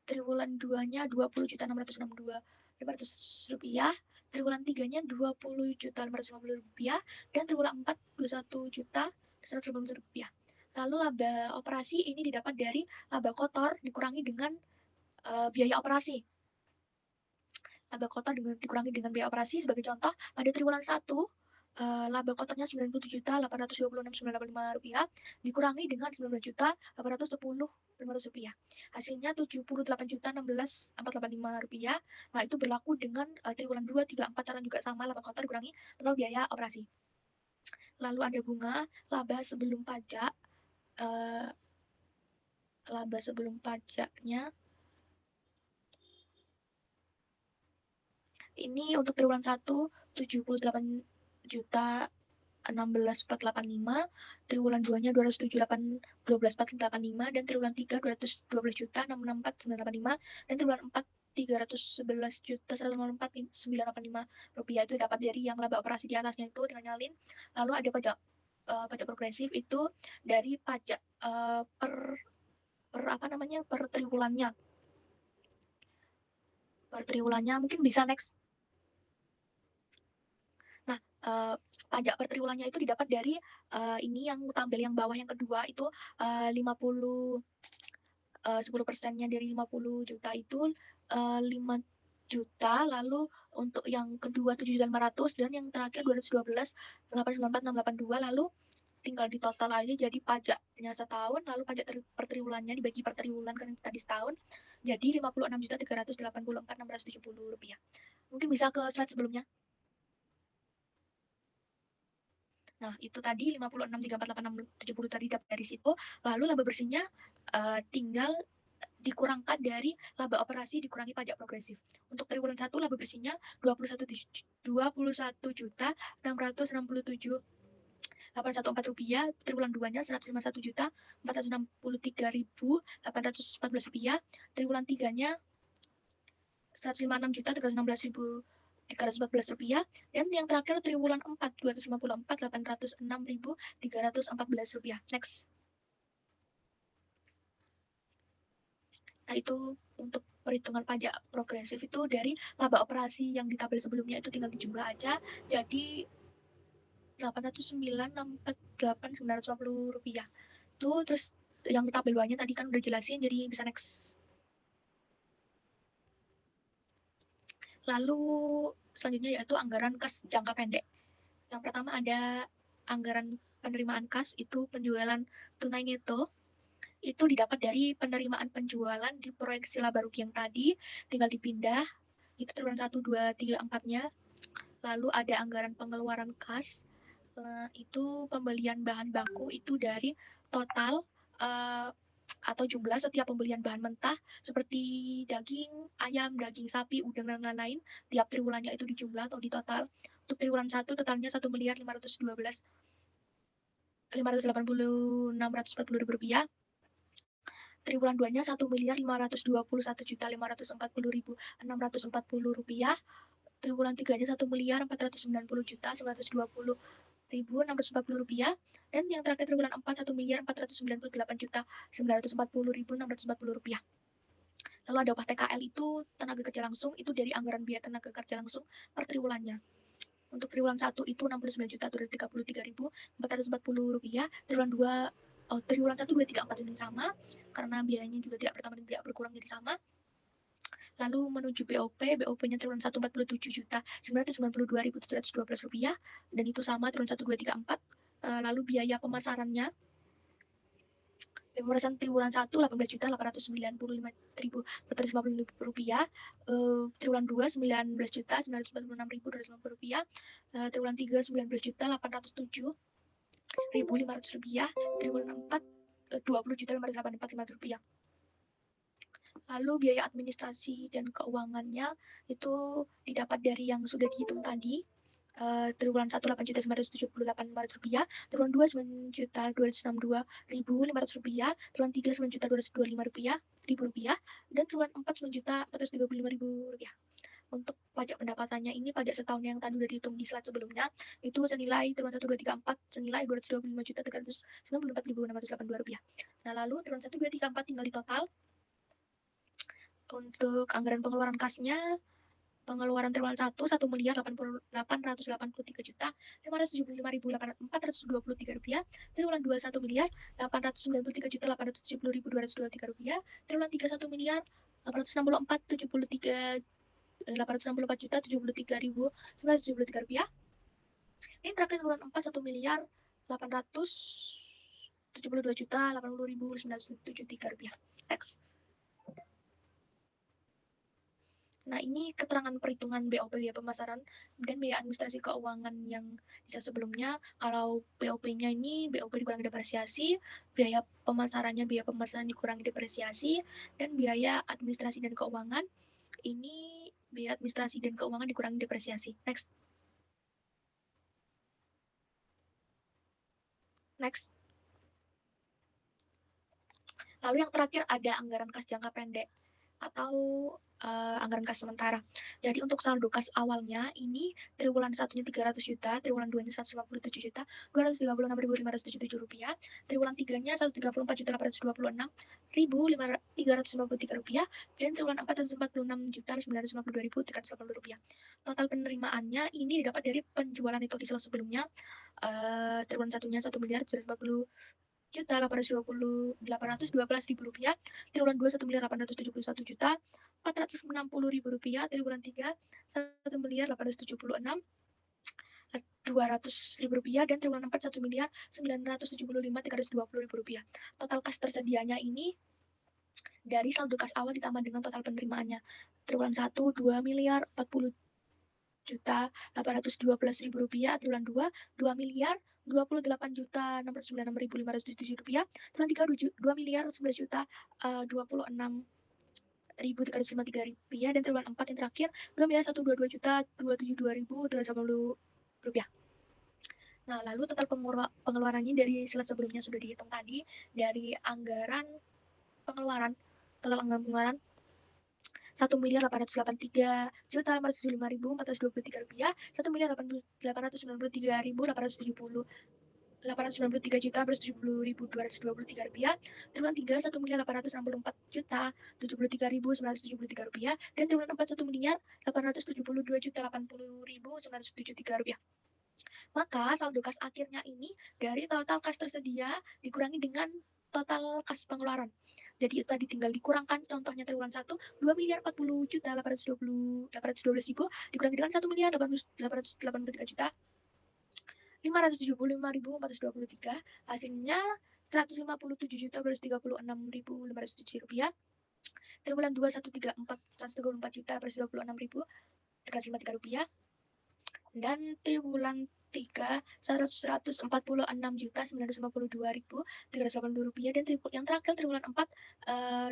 Triwulan 2-nya 20.662.500 rupiah. Triwulan 3-nya 20.550 rupiah dan triwulan 4 21.150 rupiah. Lalu laba operasi ini didapat dari laba kotor dikurangi dengan biaya operasi. Laba kotor dikurangi dengan biaya operasi. Sebagai contoh, pada triwulan 1 laba kotornya 97.826.985 rupiah dikurangi dengan 19.810.500 rupiah. Hasilnya 78.016.485 rupiah. Nah, itu berlaku dengan triwulan 2, 3, 4 cara juga sama, laba kotor dikurangi total biaya operasi. Lalu ada bunga laba sebelum pajak. Laba sebelum pajaknya ini untuk triwulan 1 78.016.485, triwulan 2-nya 207.12.485 dan triwulan 3 212.664.985 dan triwulan 4 311.104.985 rupiah. Itu dapat dari yang laba operasi di atasnya itu tinggal nyalin. Lalu ada pajak progresif itu dari pajak per triwulannya. Per triwulannya mungkin bisa next. Nah, pajak per triwulannya itu didapat dari ini yang tabel yang bawah yang kedua itu 10%-nya dari 50 juta itu 5 juta, lalu untuk yang kedua 7.500 dan yang terakhir 212.894.682. Lalu tinggal di total aja jadi pajaknya setahun, lalu pajak per triwulannya dibagi per triwulan kan tadi setahun jadi 56.384.670 rupiah. Mungkin bisa ke slide sebelumnya. Nah, itu tadi 56.348.670 tadi dapat dari situ. Lalu laba bersihnya tinggal dikurangkan dari laba operasi dikurangi pajak progresif. Untuk triwulan 1 laba bersihnya 21.667.814 rupiah, triwulan 2-nya 151.463.814 rupiah, triwulan 3-nya 156.316.314 rupiah, dan yang terakhir triwulan 4 254.806.314 rupiah. Next. Nah, itu untuk perhitungan pajak progresif itu dari laba operasi yang di tabel sebelumnya itu tinggal dijumlah aja jadi 809.648.950 rupiah. Tuh, terus yang di tabel 2-nya tadi kan udah jelasin, jadi bisa next. Lalu selanjutnya yaitu anggaran kas jangka pendek. Yang pertama ada anggaran penerimaan kas, itu penjualan tunai neto. Itu didapat dari penerimaan penjualan di proyeksi laba rugi yang tadi, tinggal dipindah. Itu triwulan 1, 2, 3, 4-nya. Lalu ada anggaran pengeluaran kas. Itu pembelian bahan baku itu dari total atau jumlah setiap pembelian bahan mentah seperti daging ayam, daging sapi, udang, dan lain-lain. Tiap triwulannya itu dijumlah atau ditotal. Untuk triwulan 1 totalnya 1.512.586.440 rupiah. Triwulan 2-nya 1.521.540.640 rupiah. Triwulan 3-nya 1.490.920.640 rupiah. Dan yang terakhir triwulan 4 1.498.940.640 rupiah. Lalu ada upah TKL itu tenaga kerja langsung, itu dari anggaran biaya tenaga kerja langsung per triwulannya. Untuk triwulan 1 itu 69.233.440 rupiah. Triwulan 1, 2, 3, 4 ini sama karena biayanya juga tidak bertambah dan tidak berkurang, jadi sama. Lalu menuju BOP-nya triwulan 1 47.992.712 rupiah dan itu sama triwulan 1, 2, 3, 4. Lalu biaya pemasarannya pemerasan triwulan 1 18.895.450 rupiah, triwulan 2 19.946.250 rupiah, triwulan 3 19.807.500 rupiah, triwulan 4 20.584.500 rupiah. Lalu biaya administrasi dan keuangannya itu didapat dari yang sudah dihitung tadi. Triwulan 1 8.978.500 rupiah, triwulan 2 9.262.500 rupiah, triwulan 3 9.225.000 rupiah, dan triwulan 4 9.435.000 rupiah. Untuk pajak pendapatannya ini pajak setahun yang tadi udah dihitung di slide sebelumnya itu senilai triwulan 1 2 3 4 senilai 225.394.682 rupiah. Nah, lalu triwulan 1 2 3 4 tinggal di total. Untuk anggaran pengeluaran kasnya, pengeluaran triwulan 1 1.875.575.423 rupiah, triwulan 2 1.893.870.223 rupiah, triwulan 3 1.864.863.973 rupiah. Ini terakhir triwulan 4 1.872.080.973 rupiah. Next. Nah, ini keterangan perhitungan BOP biaya pemasaran dan biaya administrasi keuangan yang di slide sebelumnya. Kalau BOP-nya ini BOP dikurangi depresiasi, biaya pemasarannya biaya pemasaran dikurangi depresiasi, dan biaya administrasi dan keuangan ini biaya administrasi dan keuangan dikurangi depresiasi. Next. Lalu yang terakhir ada anggaran kas jangka pendek atau anggaran kas sementara. Jadi untuk saldo kas awalnya ini triwulan 1-nya 300 juta, triwulan 2-nya 157 juta, 236.577 rupiah, triwulan 3-nya 134.826.393 rupiah, dan triwulan 4 146.952.380 rupiah. Total penerimaannya ini didapat dari penjualan itu di slide sebelumnya. Triwulan 1-nya 1.740.812.000 rupiah, triwulan 2 1.871.460.000 rupiah, triwulan 3 1.876.200.000 rupiah, dan triwulan 4 1.975.320.000 rupiah. Total kas tersedianya ini dari saldo kas awal ditambah dengan total penerimaannya. Triwulan 1 2.040.812.000 rupiah, triwulan 2 2.028.696.507 rupiah, triwulan 3 2.011.026.353 rupiah, dan triwulan 4 yang terakhir 2.122.272.380 rupiah. Nah, lalu total pengeluarannya dari slide sebelumnya sudah dihitung tadi dari anggaran pengeluaran, total anggaran pengeluaran 1.883.875.423 rupiah, 1.893.893.870.223 rupiah, triwulan 3 1.864.073.973 rupiah, dan triwulan 4 1.872.080.973 rupiah. Maka saldo kas akhirnya ini dari total kas tersedia dikurangi dengan total kas pengeluaran. Jadi itu tadi tinggal dikurangkan, contohnya triwulan 1 2.040.812.000 dikurangi dengan 1.883.575.423, hasilnya 157.236.507 rupiah. Triwulan 2 134.126.353 rupiah, dan triwulan 3 146.952.382 rupiah, dan yang terakhir triwulan 4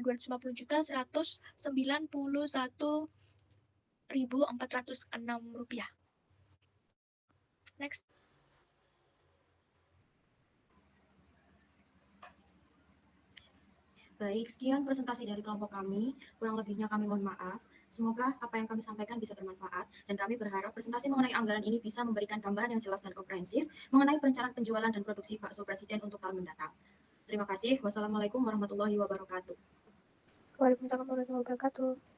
250.191.406 rupiah. Next. Baik, sekian presentasi dari kelompok kami. Kurang lebihnya kami mohon maaf. Semoga apa yang kami sampaikan bisa bermanfaat, dan kami berharap presentasi mengenai anggaran ini bisa memberikan gambaran yang jelas dan komprehensif mengenai perencanaan penjualan dan produksi bakso presiden untuk tahun mendatang. Terima kasih. Wassalamualaikum warahmatullahi wabarakatuh. Waalaikumsalam warahmatullahi wabarakatuh.